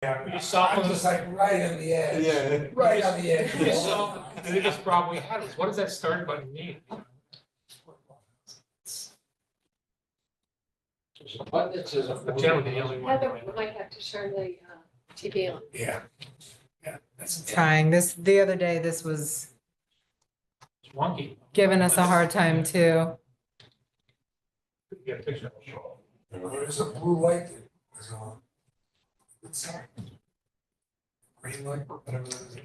Yeah, You saw I'm just like right on the edge. Yeah. Right on the edge. You saw, the biggest problem we had was, what does that start button mean? But it says. But generally, the only one. Heather might have to turn the TV on. Yeah. Yeah, that's. Trying this, the other day, this was It's wonky. giving us a hard time too. You get a picture. There's a blue light that was on. It's on. Green light, whatever that is.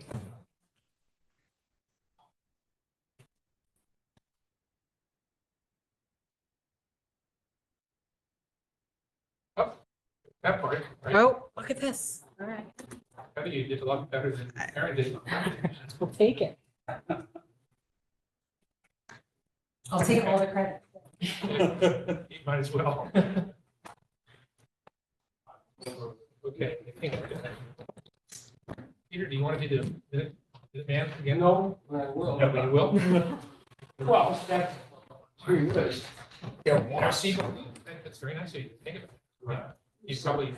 That part, right? Oh, look at this. All right. Heather, you did a lot better than Aaron did. We'll take it. I'll take all the credit. You might as well. Okay, I think we're good. Peter, do you want to be the man again? No, I will. No, but you will? Well, that's pretty good. Yeah, Now, see, that's very nice of you to think about it. Yeah, you probably,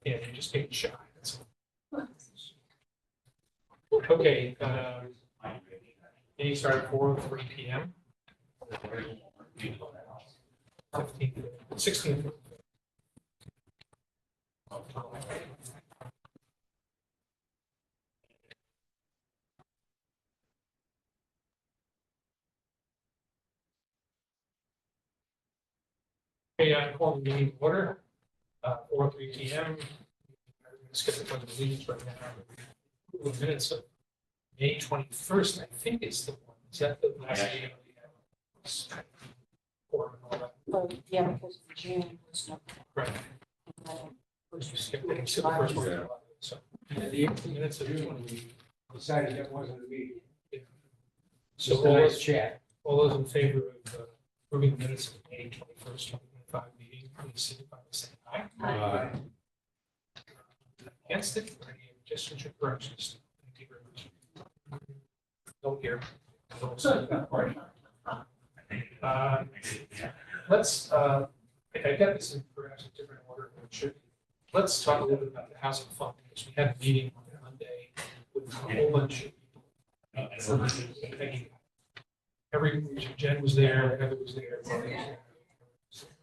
yeah, you just take a shot. That's all. Okay, meeting started at 4:03 p.m. 16th. Okay, I call the meeting to order, 4:03 p.m. Skip the pledge of allegiance right now. The minutes of May 21st, I think is the one. Is that the last meeting we had? Or and all that? Well, yeah, because June was not. Right. First you skipped it, except the first one. So, the minutes of 20. Decided that wasn't a meeting. So Just a nice chat. all those in favor of approving the minutes of May 21st, 2025 meeting, please signify by saying aye. Against it, or any additions or corrections? Thank you very much. Don't hear. Don't say that part. Let's, I got this in perhaps a different order than it should be. Let's talk a little bit about the housing fund, because we had a meeting on Monday with a whole bunch of people. Every, Jen was there, Heather was there. Marty was there.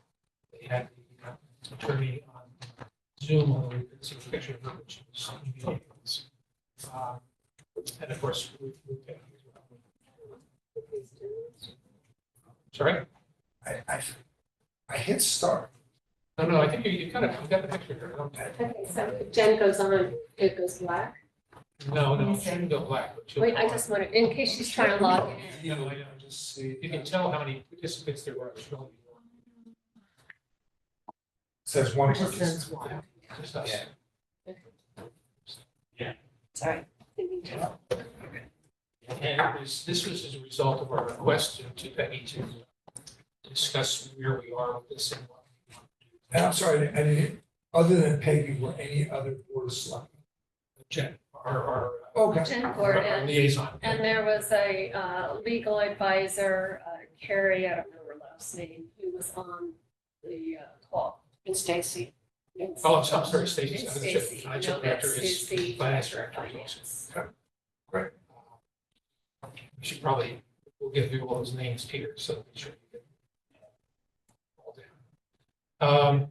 They had the attorney on Zoom, although we could see a picture of her, which was. And of course, we as well. Sorry? I hit start. No, I think you kind of, you got the picture here. don't you? Okay, so if Jen goes on, it goes black. No, it shouldn't go black. But she'll Wait, I go just on. want to, in case she's trying to log in. You know, just see, you can tell how many participants there were. It's really Says one. Just says one. just us. Sorry. And this was as a result of our request to Peggy to discuss where we are with this and what we want to do. And I'm sorry, I didn't, other than Peggy, were any other board of selectmen? Jen, our Okay. Jen Gordon, liaison. and there was a legal advisor, Carrie, I don't know her last name, who was on the call, and Stacy. Oh, I'm sorry, Stacy. Stacy, Financial no, director that's is the finance director of director. is also. finance. Great. We should probably, we'll give you all those names, Peter, so make sure you get all down.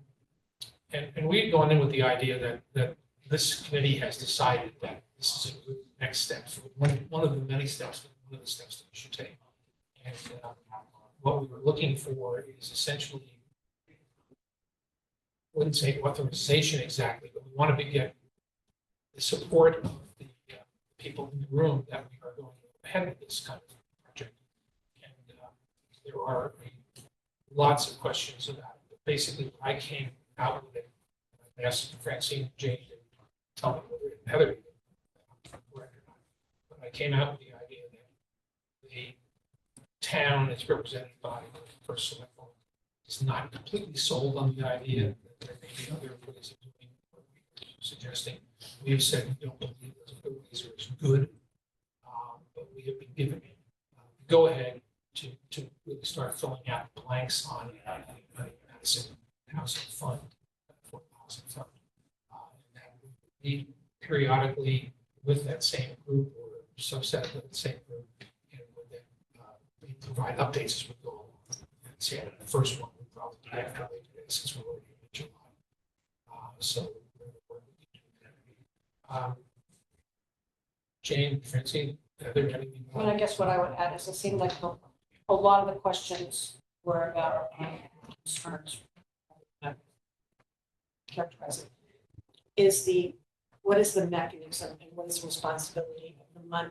And we had gone in with the idea that this committee has decided that this is a good next step. So one of the many steps, one of the steps that we should take. And what we were looking for is essentially, wouldn't say authorization exactly, but we want to get the support of the people in the room that we are going ahead with this kind of project. And there are lots of questions about it. But basically, I came out with it. I asked Francine and Jane to tell me whether Heather did, correct or not. But I came out with the idea that the town is represented by the first select board is not completely sold on the idea that there may be other ways of doing what we're suggesting. We have said we don't believe those other ways are as good, but we have been given go ahead to really start filling out blanks on Madison Housing Fund, affordable housing fund. And that we meet periodically with that same group or subset of the same group. And would then, we provide updates as we go along. And so the first one would probably be after Labor Day, since we're already in July. So we're gonna work with you to do that. Jane, Francine, are there anything? I mean, I guess what I would add is it seemed like a lot of the questions were about concerns. Characterize it. What is the mechanism and what is the responsibility of the money?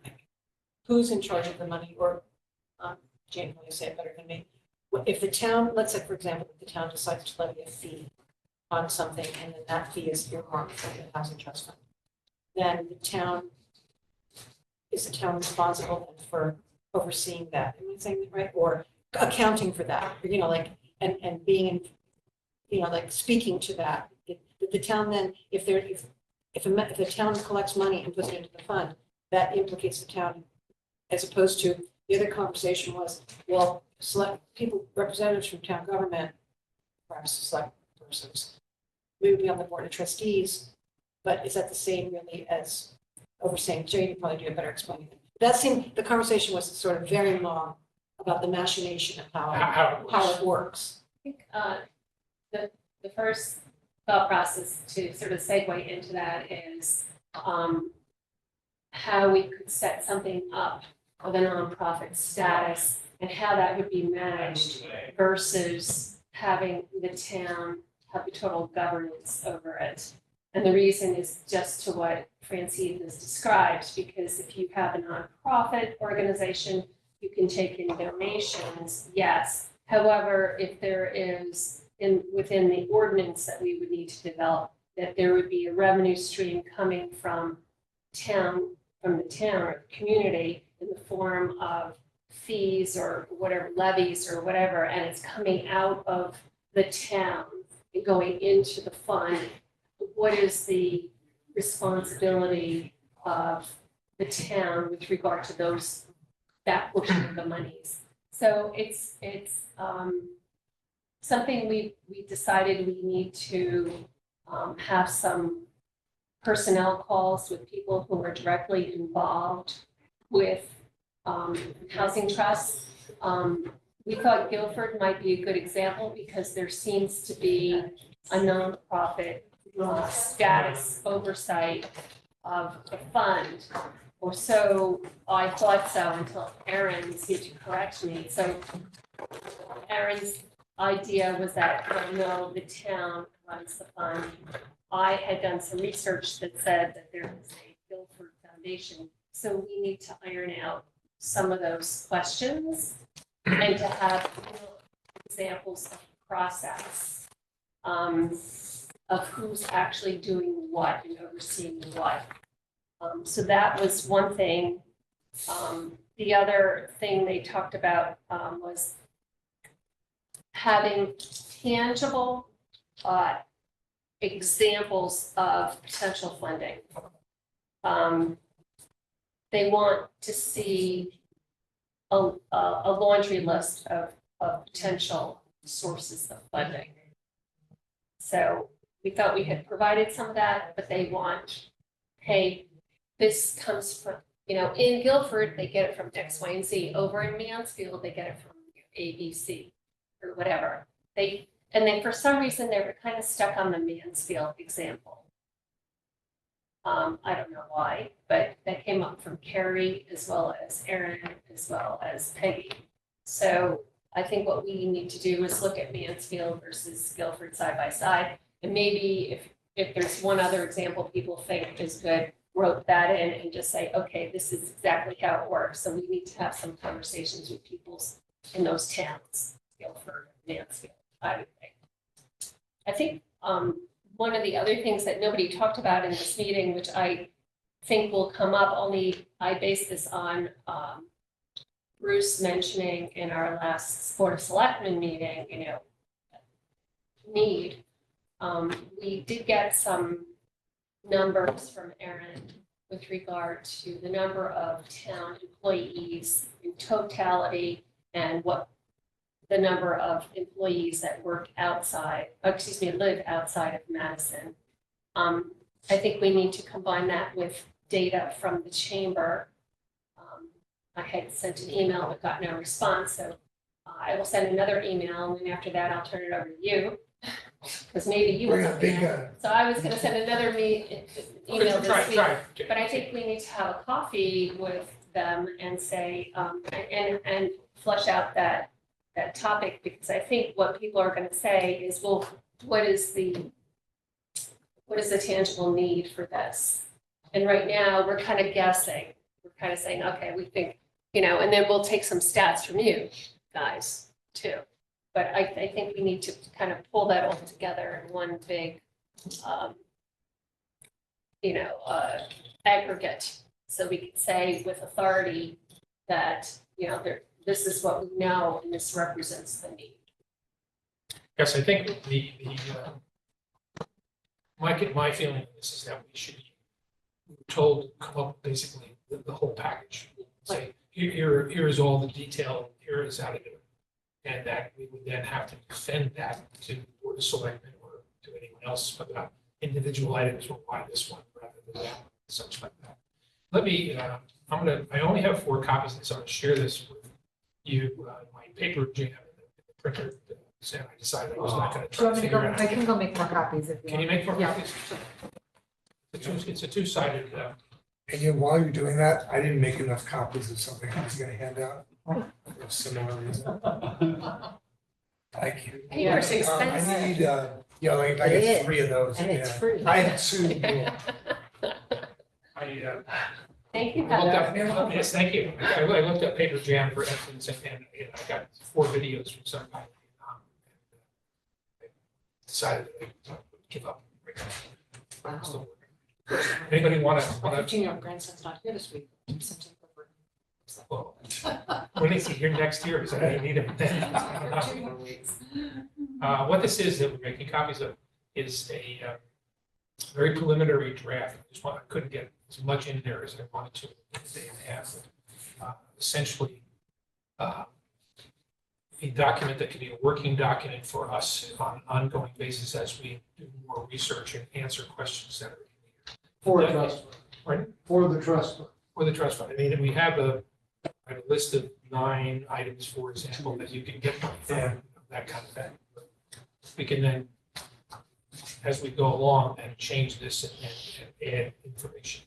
Who's in charge of the money, or Jane, will you say it better than me? If the town, let's say, for example, if the town decides to levy a fee on something and then that fee is earmarked for the housing trust fund, then is the town responsible then for overseeing that? Am I saying that right? Or accounting for that, you know, like, and being in, you know, like speaking to that. The town then, if the town collects money and puts it into the fund, that implicates the town, as opposed to the other conversation was, well, select people, representatives from town government, perhaps select persons, we would be on the board of trustees, but is that the same really as overseeing? Jane, you probably do a better explaining it. That seemed, the conversation was sort of very long about the machination of how it works. I think the first thought process to sort of segue into that is how we could set something up with a nonprofit status and how that would be managed versus having the town have the total governance over it. And the reason is just to what Francine has described, because if you have a nonprofit organization, you can take in donations, yes. However, if there is within the ordinance that we would need to develop, that there would be a revenue stream coming from the town or the community in the form of fees or whatever, levies or whatever, and it's coming out of the town and going into the fund. What is the responsibility of the town with regard to that portion of the monies? So it's something we decided we need to have some personnel calls with people who are directly involved with housing trusts. We thought Guilford might be a good example because there seems to be a nonprofit status oversight of the fund. Or so I thought so until Aaron seemed to correct me. So Aaron's idea was that, well, no, the town runs the fund. I had done some research that said that there is a Guilford Foundation. So we need to iron out some of those questions and to have examples of process of who's actually doing what and overseeing what. So that was one thing. The other thing they talked about was having tangible examples of potential funding. They want to see a laundry list of potential sources of funding. So we thought we had provided some of that, but they want, hey, this comes from, in Guilford, they get it from X, Y, and Z. Over in Mansfield, they get it from ABC or whatever. And then for some reason, they were kind of stuck on the Mansfield example. I don't know why, but that came up from Carrie as well as Aaron, as well as Peggy. So I think what we need to do is look at Mansfield versus Guilford side by side. And maybe if there's one other example people think is good, wrote that in and just say, okay, this is exactly how it works. So we need to have some conversations with people in those towns, Guilford, Mansfield, I would think. I think one of the other things that nobody talked about in this meeting, which I think will come up, only I based this on Bruce mentioning in our last Board of Selectmen meeting, need. We did get some numbers from Aaron with regard to the number of town employees in totality and what the number of employees that live outside of Madison. I think we need to combine that with data from the chamber. I had sent an email but got no response, so I will send another email, and then after that, I'll turn it over to you. Because maybe you will. Bring a big gun. So I was gonna send another email Try, this week. try. But I think we need to have a coffee with them and say, and flesh out that topic, because I think what people are gonna say is, well, what is the tangible need for this? And right now, we're kind of guessing, we're kind of saying, okay, we think, and then we'll take some stats from you guys too. But I think we need to kind of pull that all together in one big, aggregate. So we can say with authority that, this is what we know and this represents the need. Yes, I think my feeling of this is that we were told to come up with basically the whole package. Say, here is all the detail, here is how to do it. And that we would then have to defend that to the Board of Selectmen or to anyone else about individual items or why this one rather than that, such like that. Let me, I only have 4 copies of this, so I'm gonna share this with you, my paper jam, the printer, and I decided I was not gonna Do you try to want me to figure go, out. I can go make more copies if you want. Can you make more Yeah. copies? It's a two-sided, And yet, while you're doing that, I didn't make enough copies of something I was gonna hand out. For a similar reason. Thank you. Paper's I expensive. need, like, if I It get is, 3 of those, And it's yeah. free. I had 2. Thank you, I looked Heather. up, yes, thank you. I looked up paper jam for instance, and I got 4 videos from somebody. I decided that I would give up. I'm still working. Anybody want to, My 15-year-old grandson's not here this week. Sent him over. well, when is he here next year? Because I may need him then. I don't know. 2 more weeks. What this is that we're making copies of is a very preliminary draft. I couldn't get as much in there as I wanted to in a day and a half. Essentially, a document that can be a working document for us on an ongoing basis as we do more research and answer questions that are For Yeah. the trust fund. Pardon? For the trust fund. for the trust fund. I mean, we have a list of 9 items, for example, that you can get money from, that kind of thing. We can then, as we go along, and change this and add information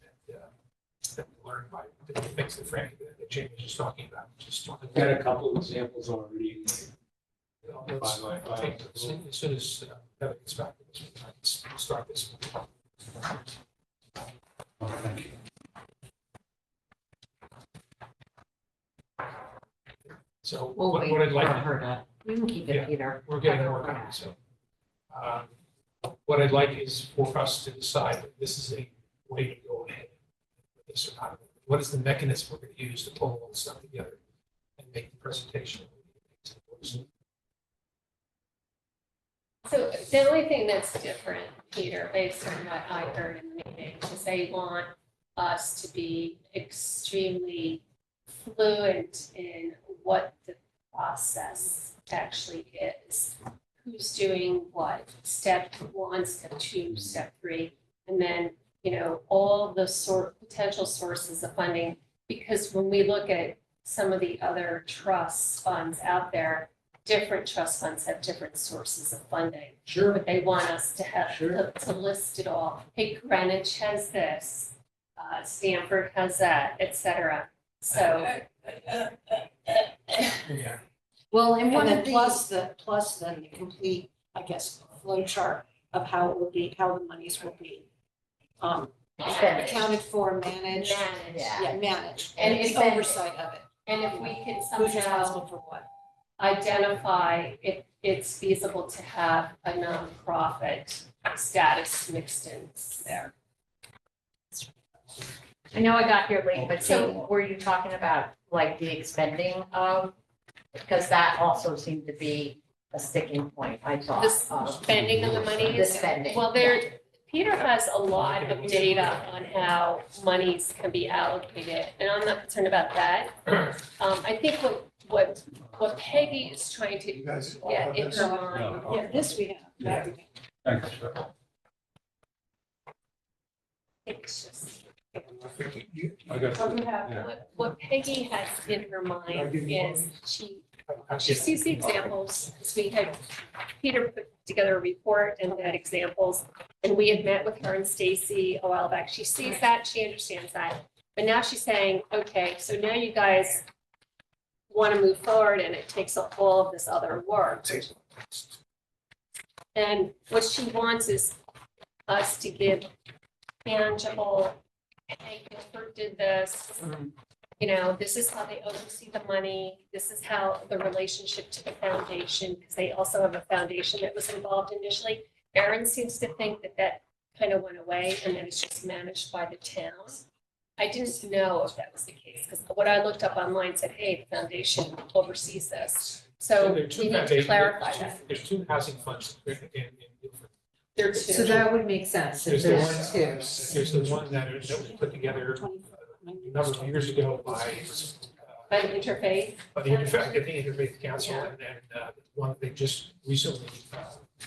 that we learn by the things that Frank, that Jamie was just talking about. Just I've got a couple of examples already. let's Fine, fine. take this as soon as Heather gets back to this, let's start this. Thank you. So We'll wait what I'd for like to her to, you can keep Yeah. it, Peter. We're getting more copies, so. What I'd like is for us to decide if this is a way to go ahead with this or not. What is the mechanism we're going to use to pull all this stuff together and make the presentation? So the only thing that's different, Peter, based on what I heard in the meeting, is they want us to be extremely fluent in what the process actually is. Who's doing what, step 1, step 2, step 3, and then, all the potential sources of funding. Because when we look at some of the other trust funds out there, different trust funds have different sources of funding. Sure. But they want us to have, Sure. to list it all. Hey, Greenwich has this, Stanford has that, et cetera. So, Yeah. Well, and And one then of the, plus then the complete, I guess, flow chart of how it will be, how the monies will be Spent. accounted for, managed. Yeah. Managed, And and if the that- oversight of it. and if we can Who's somehow responsible for what? identify if it's feasible to have a nonprofit status mixed in there. I know I got here late, but So- so were you talking about like the expending of? Because that also seemed to be a sticking point, I thought. The of spending of the money The is, spending. well, Peter has a lot of data on how monies can be allocated, and I'm not concerned about that. I think what Peggy is trying to You guys all get have in this? her mind. Yeah, this we have. Yeah. Thanks. think it's just. I think you. I got Oh, you you. have, Yeah. what Peggy has in her I mind give you is one? she sees the examples, because we had, Peter put together a report and had examples, and we had met with her and Stacy a while back. She sees that, she understands that. But now she's saying, okay, so now you guys want to move forward and it takes up all of this other work. And what she wants is us to give tangible, hey, Guilford did this, you know, this is how they oversee the money, this is how the relationship to the foundation, because they also have a foundation that was involved initially. Erin seems to think that that kind of went away and that it's just managed by the town. I didn't know if that was the case, because what I looked up online said, hey, the foundation oversees this. So there are two we need to foundations- clarify that. There's two housing funds in Guilford. There are So two. that would make sense if There's there's the two. There's the one that was put together a number of years ago By the interfaith. by the Interfaith Council, Yeah. and then one they just recently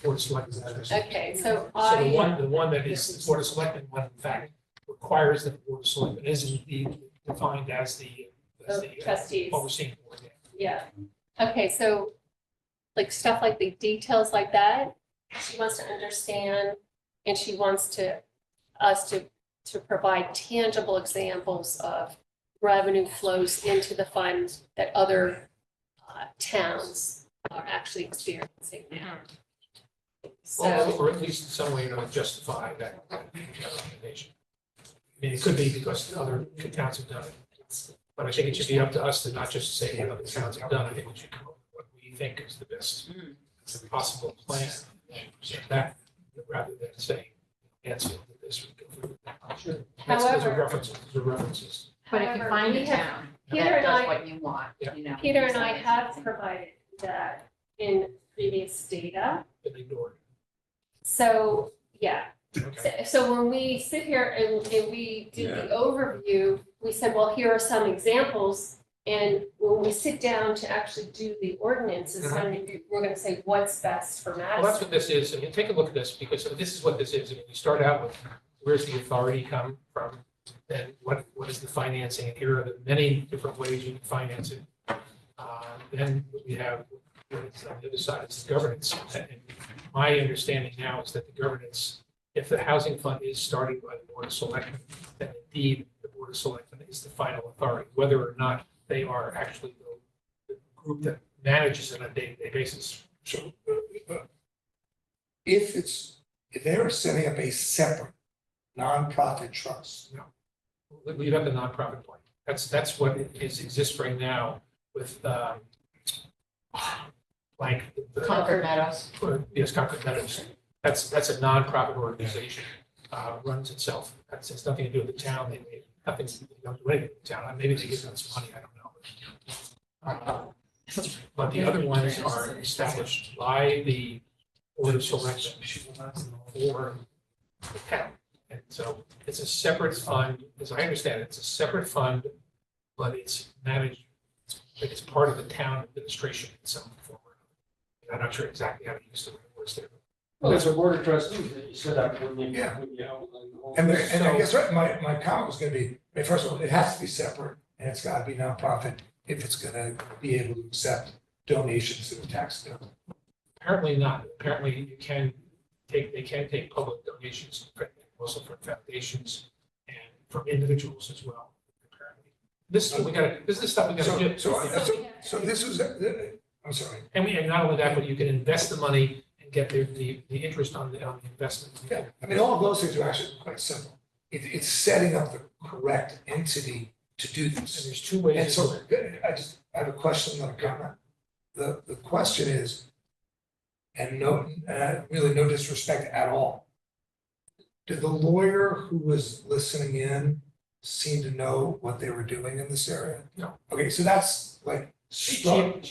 Board of Selectmen. Okay, so So the I, one that is the Board of Selectmen, one in fact requires that the Board of Selectmen is indeed defined as the trustees, overseeing board. yeah. Okay, so like stuff like the details like that, she wants to understand and she wants us to provide tangible examples of revenue flows into the fund that other towns are actually experiencing now. Well, So, or at least in some way, justify that recommendation. I mean, it could be because other towns have done it, but I think it should be up to us to not just say what other towns have done. I think we should come up with what we think is the best possible plan. So that, rather than saying, Mansfield did this, we go through that. Sure. Those are However- references, those are references. But if you however, find we a have- town Peter that and does I- what you want, Yeah. you know. Peter and I have provided that in previous data. Been ignored. So, yeah, Okay. so when we sit here and we do the overview, we said, well, here are some examples. And when we sit down to actually do the ordinances, then we're gonna say, what's best for Well, that's Madison? what this is. I mean, take a look at this, because this is what this is. I mean, we start out with, where's the authority come from? And what is the financing? And here are the many different ways you can finance it. Then we have, on the other side, it's the governance. And my understanding now is that the governance, if the housing fund is started by the Board of Selectmen, then indeed, the Board of Selectmen is the final authority, whether or not they are actually the group that manages it on a day-to-day basis. So, if they are setting up a separate nonprofit trust, Leave out the nonprofit point. That's what exists right now with, like. Concord Meadows. Yes, Concord Meadows. That's a nonprofit organization, runs itself. That has nothing to do with the town. They nothing, they don't do anything with the town. Maybe they give them some money, I don't know. But the other ones are established by the Board of Selectmen for the town. And so it's a separate fund, as I understand it, it's a separate fund, but it's managed, like it's part of the town administration in some form. I'm not sure exactly how to use the words there. Well, there's a board of trustees that you set up when you, Yeah. when you outline the whole. and I guess, right, my comment was gonna be, I mean, first of all, it has to be separate, and it's gotta be nonprofit if it's gonna be able to accept donations to the tax bill. Apparently not. Apparently you can they can take public donations, also from foundations and from individuals as well, apparently. This is the stuff we gotta do. So this is, I'm sorry, And not only that, but you can invest the money and get the interest on the investment. yeah, I mean, all of those things are actually quite simple. It's setting up the correct entity to do And this. there's two ways. And to so, do it. I have a question, not a comment. The question is, and really no disrespect at all. Did the lawyer who was listening in seem to know what they were doing in this area? No. Okay, so that's like. She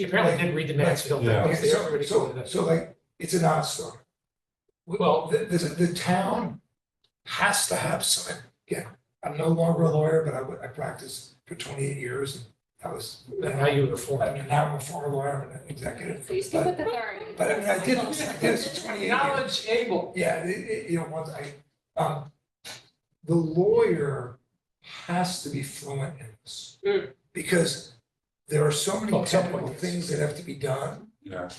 apparently didn't read the Mansfield thing. Yeah. because Okay, they already so quoted it. so like, it's a non-story. Well, The town has to have some, again, I'm no longer a lawyer, but I practiced for 28 years. And I was. now you reform. I mean, now I'm a former lawyer, I'm an executive. So you speak with authority. But I mean, I did this for 28 years. Knowledge able. Yeah, you know, once the lawyer has to be fluent in this. Mm. Because there are so many Well, at some technical point, yes. things that have to be done, Yeah,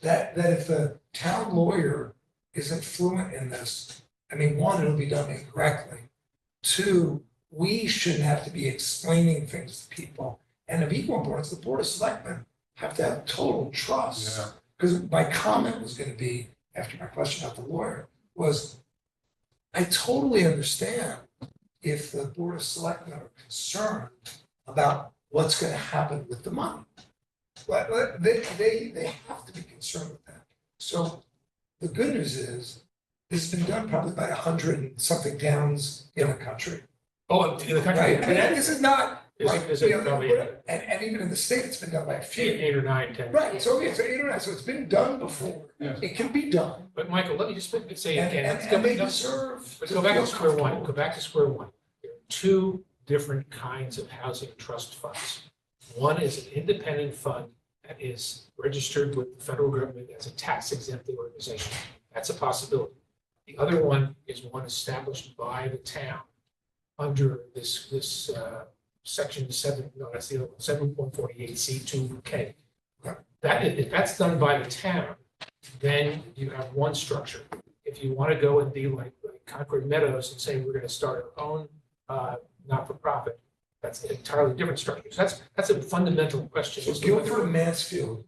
that if the town lawyer isn't fluent in this, I mean, one, it'll be done incorrectly. Two, we shouldn't have to be explaining things to people. And of equal importance, the Board of Selectmen have to have total trust. yeah. Because my comment was gonna be, after my question about the lawyer, was I totally understand if the Board of Selectmen are concerned about what's gonna happen with the money. But they have to be concerned with that. So the good news is, this has been done probably by 100 and something towns in the country. Oh, in the country. Right, and this is not like, Is it you know, probably and even in the state, it's been done by a few. eight or nine, 10? Right, so it's 8 or 9, so it's been done before. Yes. It can be done. But Michael, let me just say And, again, and, let's go and they back, deserve. let's go back to feel square one, comfortable. go back to square one. There are two different kinds of housing trust funds. One is an independent fund that is registered with the federal government as a tax exempt organization. That's a possibility. The other one is one established by the town under this section 7, no, that's the other one, 7.48C2K. That, if that's done by the town, then you have one structure. If you want to go and be like Concord Meadows and say, we're going to start our own not-for-profit, that's an entirely different structure. So that's a fundamental question. So as to whether Guilford and Mansfield,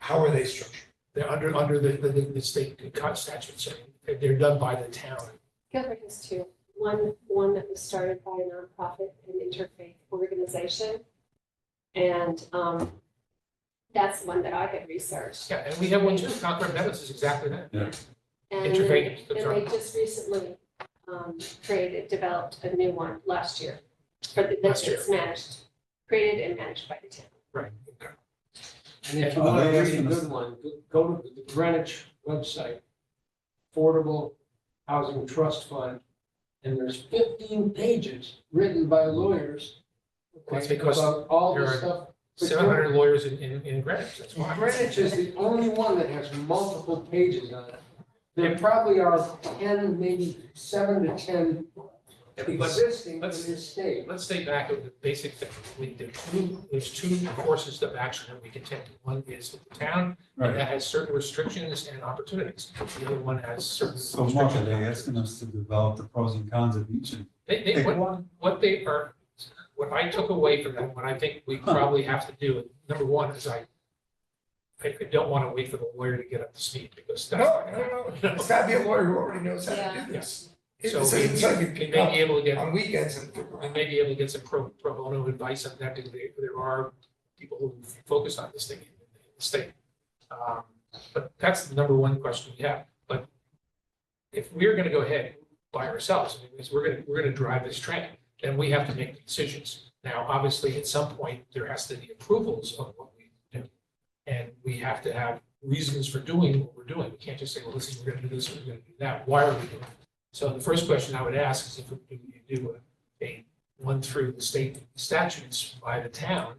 how are they structured? They're under the state statute, so they're done by the town. Guilford has two. One that was started by a nonprofit and interfaith organization. And that's the one that I had researched. Yeah, and we have one too. Concord Meadows is exactly that. And Interfaith, that's they right. just recently developed a new one last year. For the, Last that's managed, created and managed by the town. Right. And if you And want to they read a asking us- good one, go to the Greenwich website, Affordable Housing Trust Fund, and there's 15 pages written by lawyers. That's okay, because about all there the are stuff. 700 lawyers in Greenwich, that's why. Greenwich is the only one that has multiple pages on it. There probably are 10, maybe 7 to 10 existing in let's- this state. Let's stay back with the basic thing. There's two courses of action that we can take. One is with the town, and Right. that has certain restrictions and opportunities. The other one has certain So Mark, are restrictions. they asking us to develop the pros and cons of each and They, pick what, one? what they are, what I took away from that, what I think we probably have to do, number one is I don't want to wait for the lawyer to get up to speed because No, that's. no, it's gotta be a lawyer who already knows how to Yeah. do this. So It's we it's like you may pick be up able to get, on weekends and. we may be able to get some pro bono advice on that because there are people who focus on this thing in the state. But that's the number one question we have. But if we're going to go ahead by ourselves, because we're going to drive this train, then we have to make decisions. Now, obviously, at some point, there has to be approvals on what we do. And we have to have reasons for doing what we're doing. We can't just say, well, listen, we're going to do this, we're going to do that. Why are we doing it? So the first question I would ask is if you do a one through the state statutes by the town,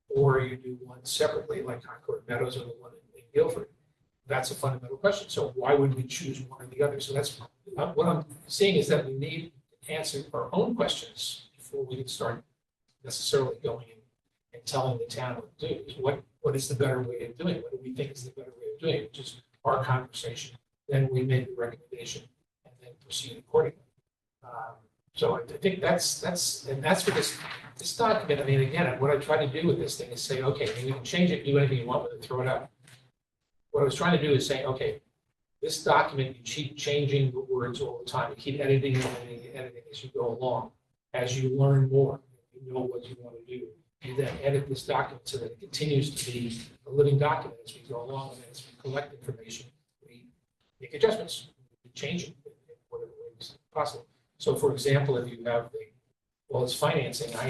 or you do one separately, like Concord Meadows or the one in Guilford. That's a fundamental question. So why would we choose one or the other? So that's what I'm seeing is that we need to answer our own questions before we can start necessarily going and telling the town what to do. Is what is the better way of doing it? What do we think is the better way of doing it? Which is our conversation. Then we make a recommendation and then proceed accordingly. So I think that's what this document, I mean, again, what I try to do with this thing is say, okay, we can change it, do anything you want with it, throw it out. What I was trying to do is say, okay, this document, you keep changing the words all the time, you keep editing and editing and editing as you go along. As you learn more, you know what you want to do. You then edit this document so that it continues to be a living document as we go along, and as we collect information, we make adjustments, we change it in whatever ways possible. So for example, if you have it's financing, I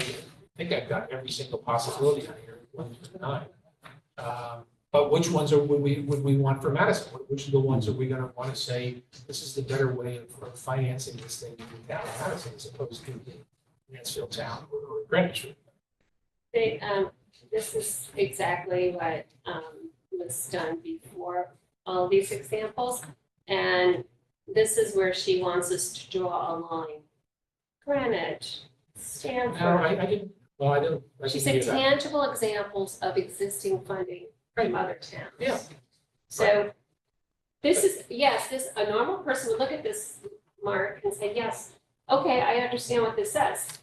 think I've got every single possibility on here, 1 through 9. But which ones would we want for Madison? Which are the ones are we going to want to say, this is the better way of financing this thing in the town of Madison as opposed to Mansfield town or Greenwich? This is exactly what was done before all these examples. And this is where she wants us to draw a line. Greenwich, No, Stanford. I didn't, well, I didn't. I She didn't said hear that. tangible examples of existing funding from other towns. Yeah. So this is, yes, a normal person would look at this, Mark, and say, yes, okay, I understand what this says.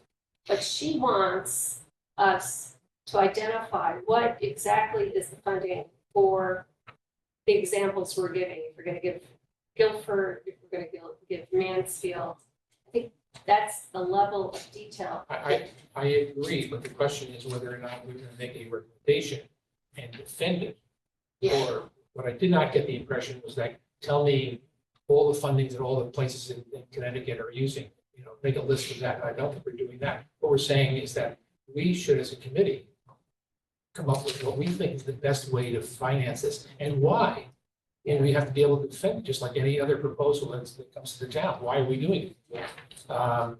But she wants us to identify what exactly is the funding for the examples we're giving. If we're gonna give Guilford, if we're gonna give Mansfield. I think that's the level of detail. I agree, but the question is whether or not we're gonna make a recommendation and defend it. Yeah. Or what I did not get the impression was that, tell me all the fundings that all the places in Connecticut are using, make a list of that. I don't think we're doing that. What we're saying is that we should, as a committee, come up with what we think is the best way to finance this and why. And we have to be able to defend it, just like any other proposal that comes to the town. Why are we doing it? But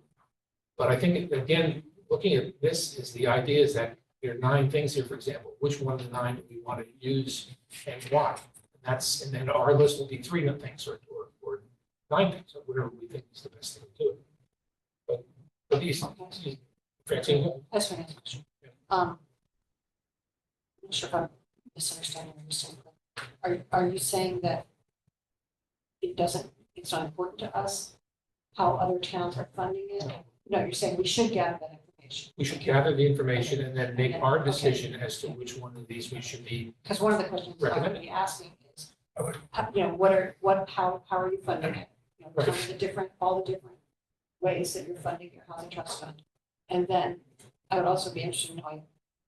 I think, again, looking at this, is the idea is that there are 9 things here, for example. Which one of the 9 do we want to use and why? And then our list will be 3 things or 9 things, or whatever we think is the best thing to do. But these, Francine, That's my next question. I'm not sure if I'm misunderstanding what you're saying. Are you saying that it's not important to us how other towns are funding it? No, you're saying we should gather that information. we should gather the information and then make our Okay. decision as to which one of these we should be. Because one of the questions I would Recommend. be asking is, Okay. how are you funding it? Right. Some of all the different ways that you're funding your housing trust fund. And then I would also be interested in knowing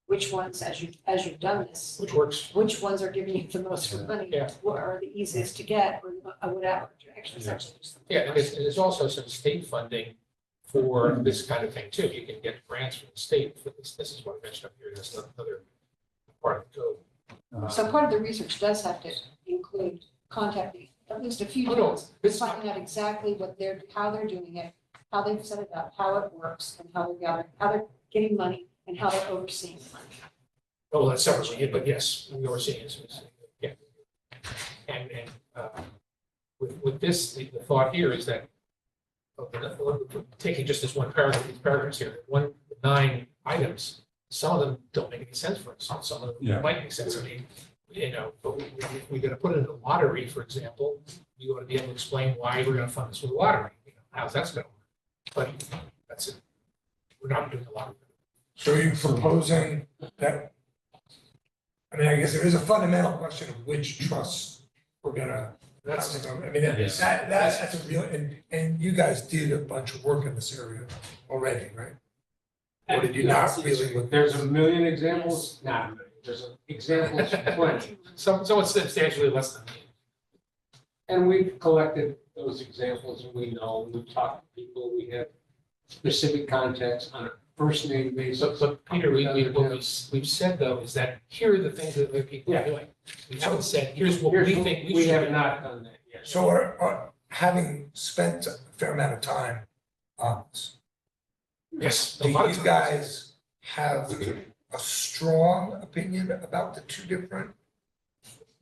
which ones, as you've done this, Which works. which ones are giving you the most money? Yeah. What are the easiest to get or whatever? Actually, it's actually just. Yeah, and there's also some state funding for this kind of thing too. You can get grants from the state for this. This is what I mentioned up here. That's another part of the code. So part of the research does have to include contacting at least a few Oh, no, towns, this, finding out exactly how they're doing it, how they've set it up, how it works, and how they're getting money, and how they're overseeing the money. oh, that's separately, but yes, we are seeing this, yeah. And with this, the thought here is that, taking just this one paragraph, these paragraphs here, 9 items, some of them don't make any sense for us, some of Yeah. them might make sense. I mean, but if we're gonna put it in a lottery, for example, you ought to be able to explain why we're gonna fund this with a lottery, how's that's gonna work? But that's it. We're not doing a lottery. So are you proposing that? I mean, I guess there is a fundamental question of which trusts we're gonna. That's, I mean, that's a real, and you guys did a bunch of work in this area already, right? Or did you not really look? There's a million examples, not a million, there's examples plenty. somewhat substantially less than me. And we've collected those examples and we know, we've talked to people, we have specific contacts on a first name basis. But Peter, we've said though, is that here are the things that other people are doing. We haven't said, here's what we think we We should have do. not done that yet. So having spent a fair amount of time on this, Yes. a do lot of you times. guys have a strong opinion about the 2 different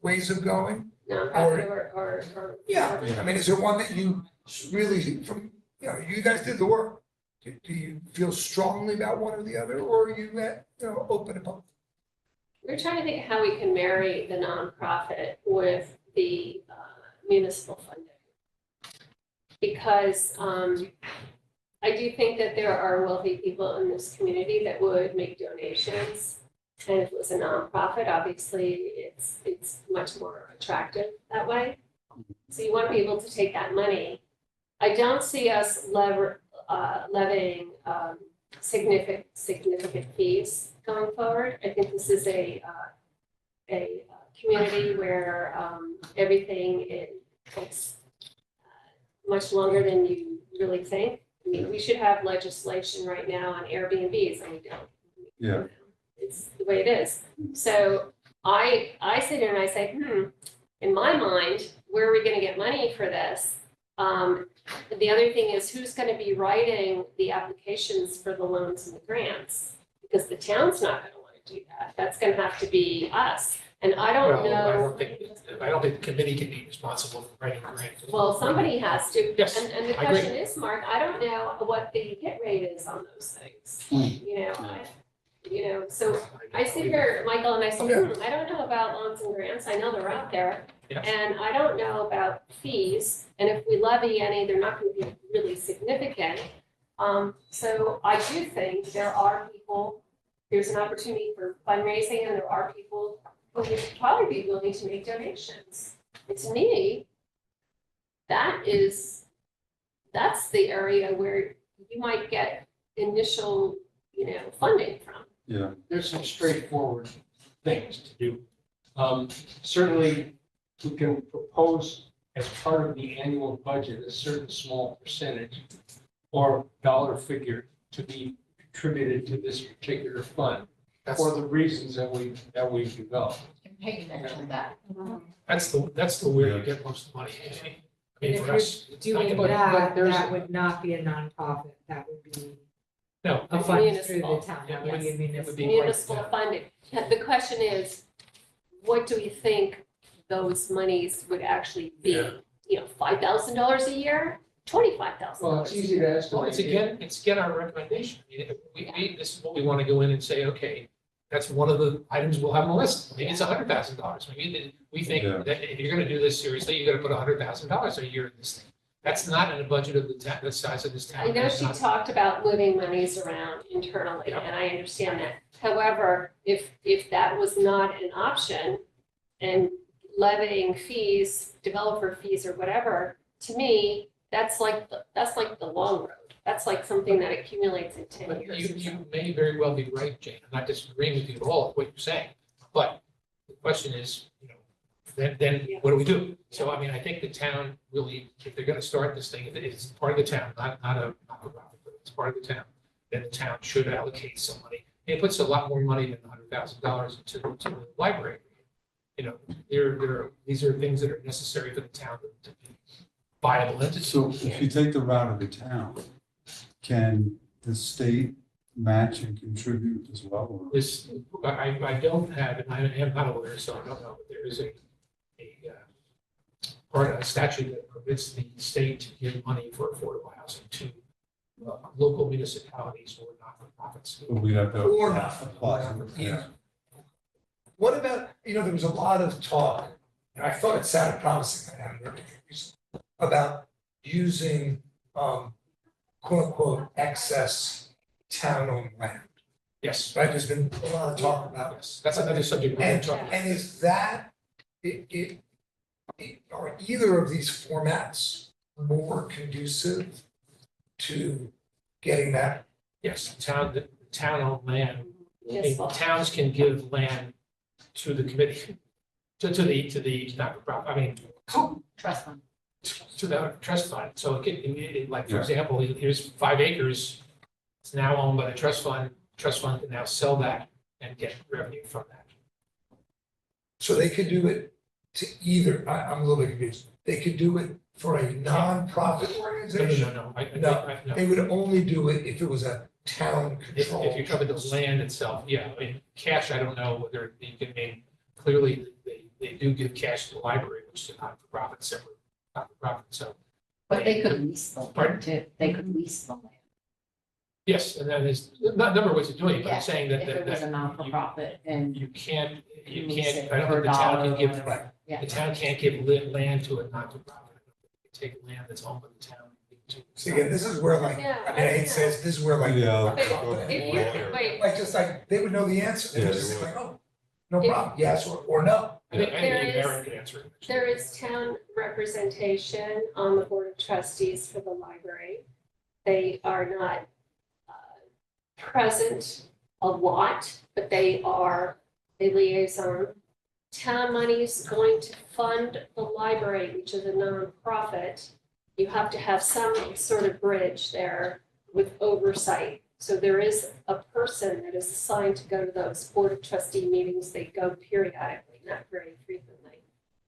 ways of going? Nonprofit or. Yeah, I mean, is there one that you really, you guys did the work? Do you feel strongly about one or the other, or are you, open to both? We're trying to think how we can marry the nonprofit with the municipal funding. Because I do think that there are wealthy people in this community that would make donations. And if it was a nonprofit, obviously, it's much more attractive that way. So you want to be able to take that money. I don't see us levying significant fees going forward. I think this is a community where everything takes much longer than you really think. I mean, we should have legislation right now on Airbnbs, and we don't. Yeah. It's the way it is. So I sit there and I say, in my mind, where are we gonna get money for this? The other thing is, who's gonna be writing the applications for the loans and the grants? Because the town's not gonna wanna do that. That's gonna have to be us. And I don't Well, know, I don't think the committee can be responsible for writing grants. well, somebody has to. Yes, And the I agree. question is, Mark, I don't know what the hit rate is on those things. So I sit here, Michael, and I say, I don't know about loans and grants. I know they're out there. Yeah. And I don't know about fees. And if we levy any, they're not going to be really significant. So I do think there are people, there's an opportunity for fundraising, and there are people who would probably be willing to make donations. And to me, that's the area where you might get initial, funding from. Yeah, There's some straightforward things to do. Certainly, we can propose as part of the annual budget, a certain small percentage or dollar figure to be contributed to this particular fund for the reasons that we've developed. Peggy mentioned that. That's the where you get most of the money. I mean, for us, If it's you're not doing gonna- that, there's- that would not be a nonprofit, that would be no, a fund through the Municipal, town, yeah, that would be a it would municipal. be- Municipal funding. And the question is, what do we think those monies would actually be? Yeah. $5,000 a year, $25,000. Well, it's easy to well, estimate. it's again our recommendation. I mean, this is what we want to go in and say, okay, that's one of the items we'll have on the list. Maybe it's $100,000. Maybe we think Yeah. that if you're going to do this seriously, you got to put $100,000 a year in this thing. That's not in the budget of the town, the size of this town. I know That's she not- talked about moving monies around internally, Yeah. and I understand that. However, if that was not an option and levying fees, developer fees or whatever, to me, that's like the long road. That's like something that accumulates in 10 But years. you, or so. you may very well be right, Jane. I'm not disagreeing with you at all with what you're saying. But the question is, then Yeah. what do we do? So, I mean, I think the town really, if they're gonna start this thing, if it's part of the town, not a not-for-profit, but it's part of the town, then the town should allocate some money. It puts a lot more money than $100,000 into the library. These are things that are necessary for the town to be viable entities. so if you take the route of the town, can the state match and contribute as well? Or- This, I don't have, and I am not aware, so I don't know, but there is a part of a statute that permits the state to give money for affordable housing to local municipalities or not-for-profits. Or we have to Or not. apply? Yeah. What about, there was a lot of talk, and I thought it sounded promising, I haven't heard anything recently, about using, quote unquote, excess town-owned land, Yes, right? There's been a lot of talk about. yes, that's another subject we're going to talk about. And is that, are either of these formats more conducive to getting that? Yes, the town-owned land, I mean, Municipal. towns can give land to the committee, to the not-for-profit, I mean, Trust fund. to the trust fund. So like, for Yeah. example, here's 5 acres. It's now owned by the trust fund. Trust fund can now sell that and get revenue from that. So they could do it to either, I'm a little bit confused, they could do it for a nonprofit organization? No. No. They would only do it if it was a town If control. you cover the land itself, yeah, I mean, cash, I don't know whether you can name, clearly, they do give cash to the library, which is a not-for-profit, separate, not-for-profit, so. But they could lease the Pardon? land too. They could lease the land. Yes, and then there's a number of ways of doing it, but Yeah, I'm saying that, If it was a that non-for-profit and you can't, lease it I don't for think the town $1 can or give, whatever. Yeah. the town can't give land to a not-for-profit. Take land that's owned by the town. So again, this is where like, Yeah, I mean, I hate to say this, this is where like. Yeah. Like, just like, they would know the answer, they're Yeah, just they would. like, oh, no problem, yes or no. I think There even is- Aaron could answer it. There is town representation on the board of trustees for the library. They are not present a lot, but they are a liaison. Town money is going to fund the library, which is a nonprofit. You have to have some sort of bridge there with oversight. So there is a person that is assigned to go to those board of trustee meetings. They go periodically, not very frequently.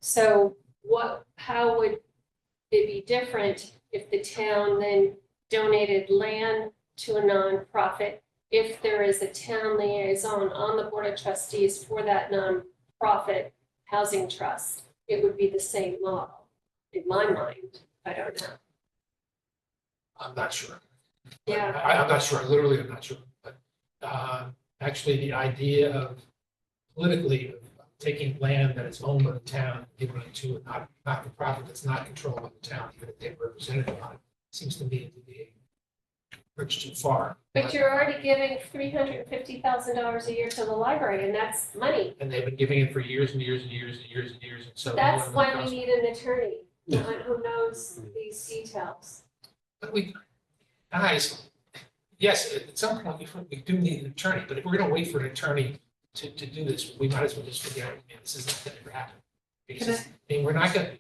So how would it be different if the town then donated land to a nonprofit? If there is a town liaison on the board of trustees for that profit housing trust, it would be the same model, in my mind. I don't know. I'm not sure. Yeah. I'm not sure, literally, I'm not sure, but, actually, the idea of politically of taking land that is owned by the town, and giving it to a not-for-profit that's not controlled by the town, even if they're representative on it, seems to me to be a bridge too far. But you're already giving $350,000 a year to the library, and that's money. And they've been giving it for years and years and years and years and years, and so. That's one why of we the- need an attorney, someone who knows these details. But we, guys, yes, at some point, we do need an attorney, but if we're gonna wait for an attorney to do this, we might as well just forget it, man, this is not gonna ever happen. Because, I mean, we're not gonna,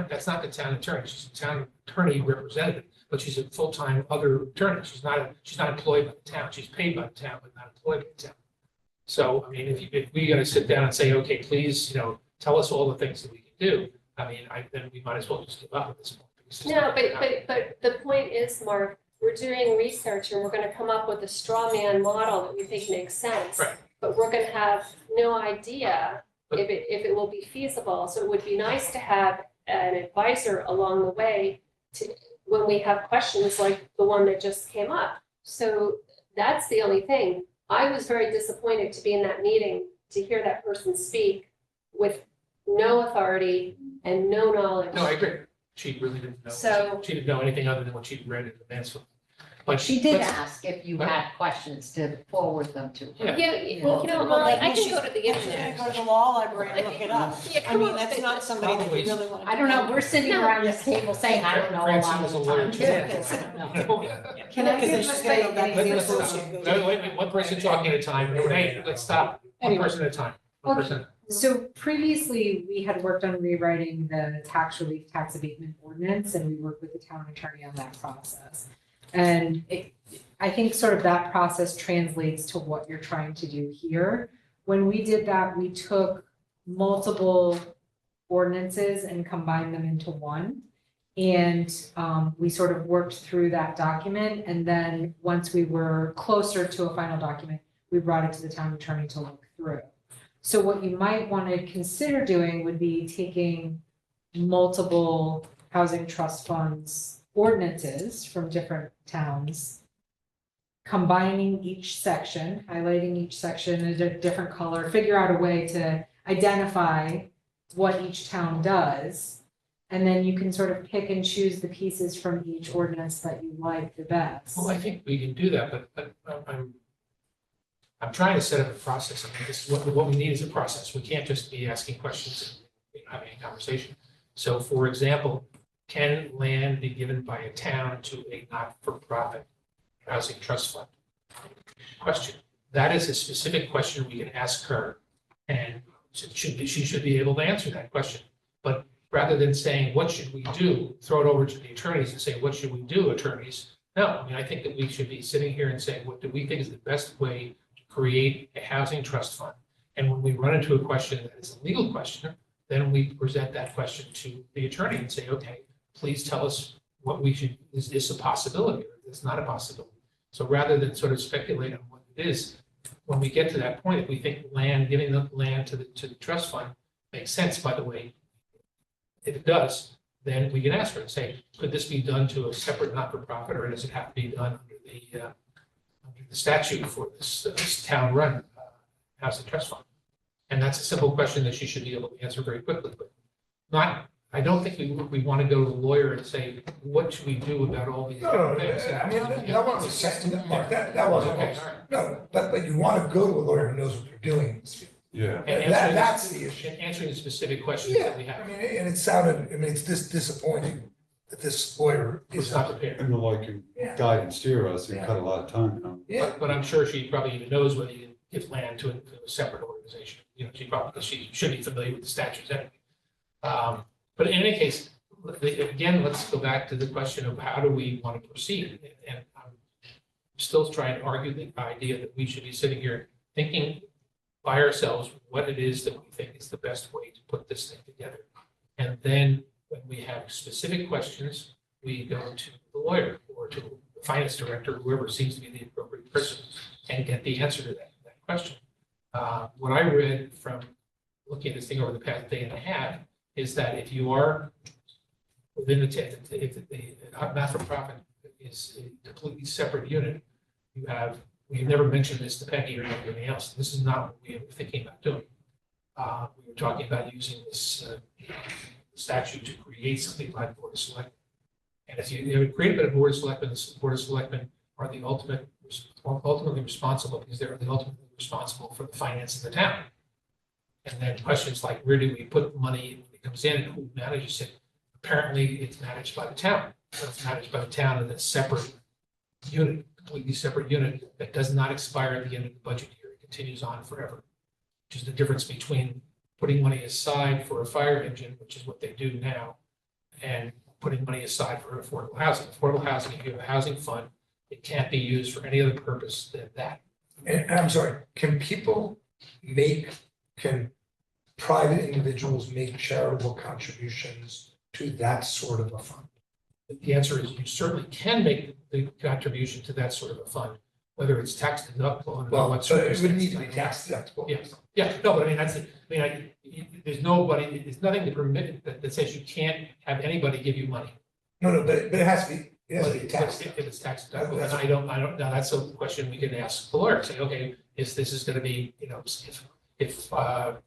that's not the town attorney, she's a town attorney representative, but she's a full-time other attorney, she's not employed by the town, she's paid by the town, but not employed by the town. So, I mean, if we gotta sit down and say, okay, please, tell us all the things that we can do, I mean, then we might as well just give up at this point. because it's No, not gonna happen. but the point is, Mark, we're doing research and we're gonna come up with a straw man model that we think makes sense. Right. But we're gonna have no idea But- if it will be feasible. So it would be nice to have an advisor along the way when we have questions like the one that just came up. So that's the only thing. I was very disappointed to be in that meeting, to hear that person speak with no authority and no knowledge. No, I agree. She really didn't know. So- She didn't know anything other than what she'd read in the Mansfield. But She did let's- ask if you had questions to forward them to her. Yeah. Yeah, Well, Molly, I maybe can she's- go to the internet. Go to the law library and look it up. Yeah, I come mean, on, that's but- not somebody that we really want to. I don't know, we're sitting No. around this table saying, I don't know a Francine lot is of a the lawyer time. too. Can I Because then give she's gonna go back to the an associate. example? No, wait, one person talking at a time. Renee, let's stop. One Anyway. person at a time. One Okay. person. So previously, we had worked on rewriting the tax relief, tax abatement ordinance, and we worked with the town attorney on that process. And I think sort of that process translates to what you're trying to do here. When we did that, we took multiple ordinances and combined them into one. And we sort of worked through that document, and then once we were closer to a final document, we brought it to the town attorney to look through. So what you might want to consider doing would be taking multiple housing trust funds ordinances from different towns, combining each section, highlighting each section in a different color, figure out a way to identify what each town does. And then you can sort of pick and choose the pieces from each ordinance that you like the best. Well, I think we can do that, but I'm trying to set up a process. I mean, this is what we need is a process. We can't just be asking questions and having a conversation. So for example, can land be given by a town to a not-for-profit housing trust fund? Question. That is a specific question we can ask her, and she should be able to answer that question. But rather than saying, what should we do, throw it over to the attorneys and say, what should we do, attorneys? No, I mean, I think that we should be sitting here and saying, what do we think is the best way to create a housing trust fund? And when we run into a question that is a legal question, then we present that question to the attorney and say, okay, please tell us what we should, is this a possibility or is this not a possibility? So rather than sort of speculate on what it is, when we get to that point, if we think giving the land to the trust fund makes sense, by the way, if it does, then we can ask her and say, could this be done to a separate not-for-profit, or does it have to be done under the statute for this town-run housing trust fund? And that's a simple question that she should be able to answer very quickly, but I don't think we want to go to the lawyer and say, what should we do about all these No, different things? I mean, that wasn't second, Mark, that wasn't, Okay, all right. no, but you want to go to a lawyer who knows what they're doing. Yeah. And That's the issue. answering the specific questions Yeah, that we have. I mean, and it sounded, I mean, it's disappointing that this lawyer It's is not not. prepared. And to like guide and steer us, and cut a lot of time out. Yeah, But I'm sure she probably even knows whether you can give land to a separate organization. She probably, because she should be familiar with the statutes anyway. But in any case, again, let's go back to the question of how do we want to proceed? And I'm still trying to argue the idea that we should be sitting here thinking by ourselves what it is that we think is the best way to put this thing together. And then when we have specific questions, we go to the lawyer or to the finance director, whoever seems to be the appropriate person, and get the answer to that question. What I read from looking at this thing over the past day and a half is that if you are within if the not-for-profit is a completely separate unit, we've never mentioned this to Peggy or anything else. This is not what we were thinking about doing. We were talking about using this statute to create something like Board of Selectmen. And if you create a Board of Selectmen, the Board of Selectmen are the ultimately responsible, because they're the ultimately responsible for the finance of the town. And then questions like, where do we put the money that comes in and who manages it? Apparently, it's managed by the town. So it's managed by the town in a separate unit, completely separate unit that does not expire at the end of the budget year. It continues on forever, which is the difference between putting money aside for a fire engine, which is what they do now, and putting money aside for affordable housing. Affordable housing, if you have a housing fund, it can't be used for any other purpose than that. And I'm sorry, can private individuals make charitable contributions to that sort of a fund? The answer is you certainly can make the contribution to that sort of a fund, whether it's tax deductible and Well, what so it would need to be circumstances. tax deductible. Yes, yeah, no, but I mean, there's nothing to permit that says you can't have anybody give you money. No, but it has to be, tax If deductible. it's tax deductible, and I don't, now that's a question we can ask the lawyer, say, okay, this is gonna be, if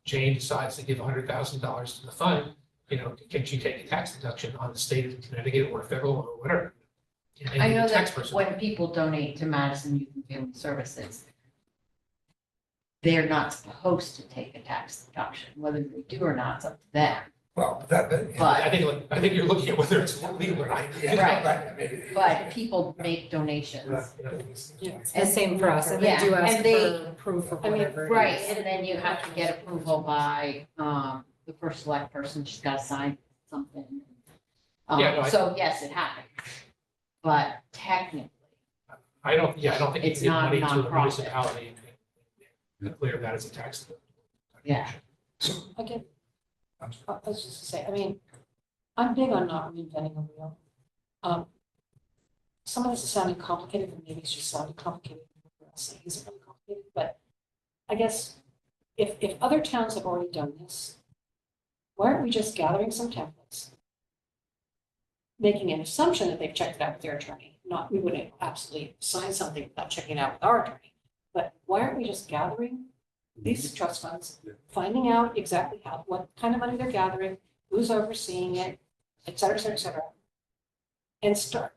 Jane decides to give $100,000 to the fund, can she take a tax deduction on the state of Connecticut or federal or whatever? And I be a know tax that person. when people donate to Madison Youth and Family Services, they're not supposed to take a tax deduction, whether they do or not, it's up to them. Well, But- I think you're looking at whether it's legal or not. Yeah, Right. maybe. But people make donations. It's the same for us, and they Yeah, do ask and they- for proof of I mean, whatever it Right, is. and then you have to get approval by the first select person, she's gotta sign something. Yeah, no, So yes, it happens, but technically, I don't think you It's can give not money to a nonprofit. municipality and clear that as a tax. Yeah. Again, I was just to say, I mean, I'm big on not reinventing a wheel. Some of this is sounding complicated, and maybe it's just sounding complicated. It isn't really complicated, but I guess if other towns have already done this, why aren't we just gathering some templates? Making an assumption that they've checked it out with their attorney, we wouldn't absolutely sign something without checking it out with our attorney. But why aren't we just gathering these trust funds, finding out exactly what kind of money they're gathering, who's overseeing it, et cetera, et cetera, et cetera. And start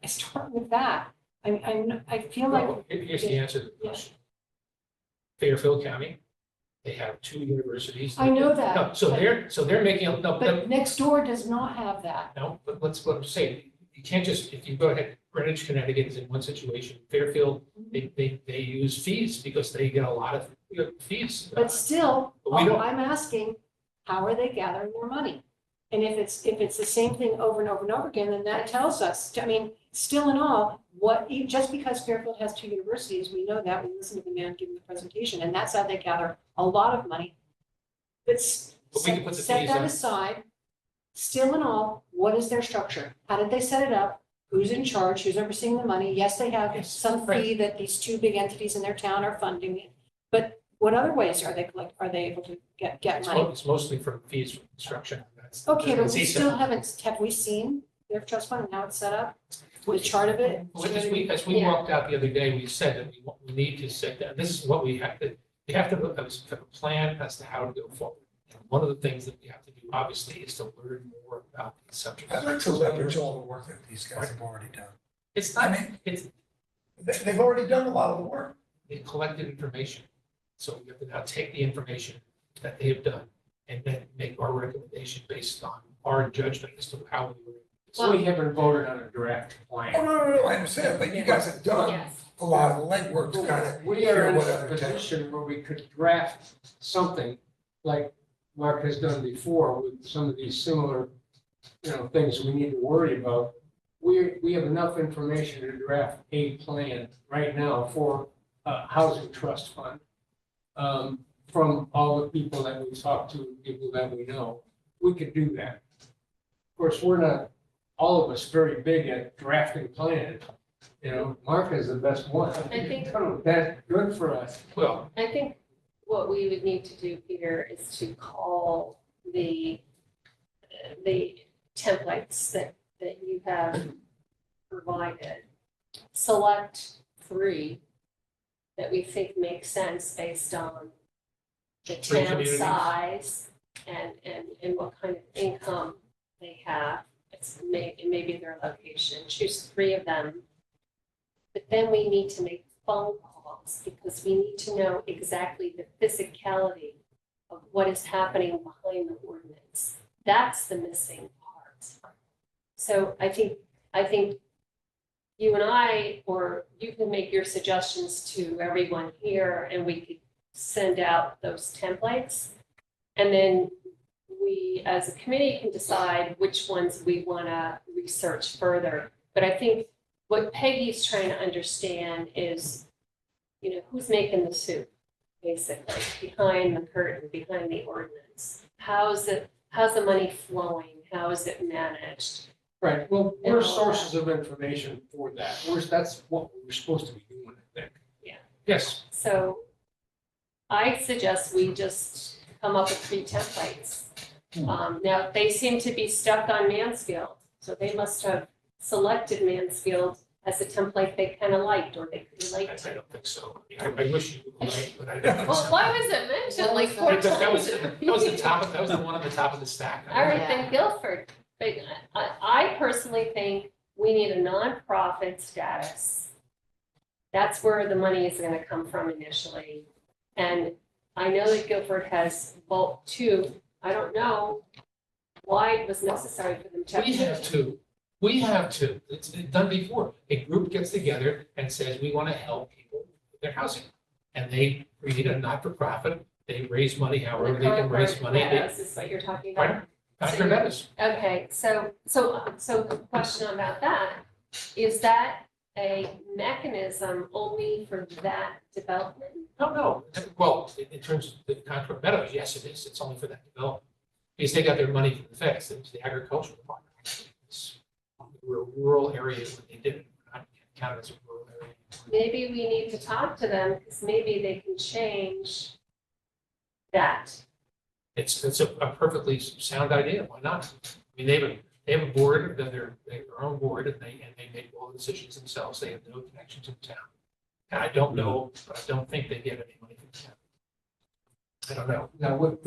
with that. I feel like, Well, here's the answer to the question. Fairfield County, they have 2 universities. I know that. No, so they're making, but next door does not have that. but let's say, you can't just, if you go ahead, Greenwich, Connecticut is in one situation, Fairfield, they use fees because they get a lot of fees. But still, But we don't. I'm asking, how are they gathering their money? And if it's the same thing over and over and over again, then that tells us, still in all, just because Fairfield has 2 universities, we know that, we listen to the man giving the presentation, and that's how they gather a lot of money. But But we can put the set fees that on. aside, still in all, what is their structure? How did they set it up? Who's in charge? Who's overseeing the money? Yes, they have Yes, some right. fee that these 2 big entities in their town are funding it. But what other ways are they able to get money? It's mostly from fees from construction. Okay, but that's we easy. still have we seen their trust fund and how it's set up? The chart of it? As we walked out the other day, we said that we need to sit down, this is what we have to have a plan as to how to go forward. And one of the things that we have to do, obviously, is to learn more about these subjects. I'd like to leverage all the work that these guys have already done. It's I not, mean, it's, they've already done a lot of the work. they collected information. So we have to now take the information that they have done and then make our recommendation based on our judgment as to how we were. So we haven't voted on a draft Oh, plan. no, I understand, but you guys have done Yes. a lot of the legwork to kind of We are hear in what a other towns. position where we could draft something like Mark has done before with some of these similar, things we need to worry about. We have enough information to draft a plan right now for a housing trust fund. From all the people that we talk to, people that we know, we could do that. Of course, we're not, all of us, very big at drafting plans. Mark is the best one. I think- That's good for us. Well, I think what we would need to do, Peter, is to call the templates that you have provided. Select 3 that we think make sense based on the Three town communities. size and what kind of income they have. It may be their location. Choose 3 of them. But then we need to make phone calls because we need to know exactly the physicality of what is happening behind the ordinance. That's the missing part. So I think you and I, or you can make your suggestions to everyone here and we could send out those templates. And then we, as a committee, can decide which ones we want to research further. But I think what Peggy's trying to understand is, who's making the soup, basically, behind the curtain, behind the ordinance. How's the money flowing? How is it managed? Right, well, And we're all sources of information for that. That's what we're supposed to be doing, I think. Yeah. Yes, So I suggest we just come up with 3 templates. Now, they seem to be stuck on Mansfield, so they must have selected Mansfield as a template they kind of liked or they could relate I to. don't think so. I wish you would, but I don't think Well, so. why was it mentioned like 4 times? Because that was the top of, that was the one on the top of the stack. All right, then Guilford. But I personally think we need a nonprofit status. That's where the money is gonna come from initially. And I know that Guilford has bulk 2. I don't know why it was necessary for them to. We have to. It's been done before. A group gets together and says, we want to help people with their housing. And they create a not-for-profit. They raise money however they can raise money. Meadows is what you're talking about. Pardon? Dr. Meadows. Okay, so the question about that, is that a mechanism only for that development? No. Well, in terms of the Concord Meadows, yes, it is. It's only for that development. Because they got their money from the feds. It was the agricultural department. It's a rural area when they did it. Not counted as a rural area. Maybe we need to talk to them because maybe they can change that. It's a perfectly sound idea. Why not? I mean, they have a board, they have their own board, and they make all the decisions themselves. They have no connection to the town. And I don't know, but I don't think they get any money from the town. I don't know. now what?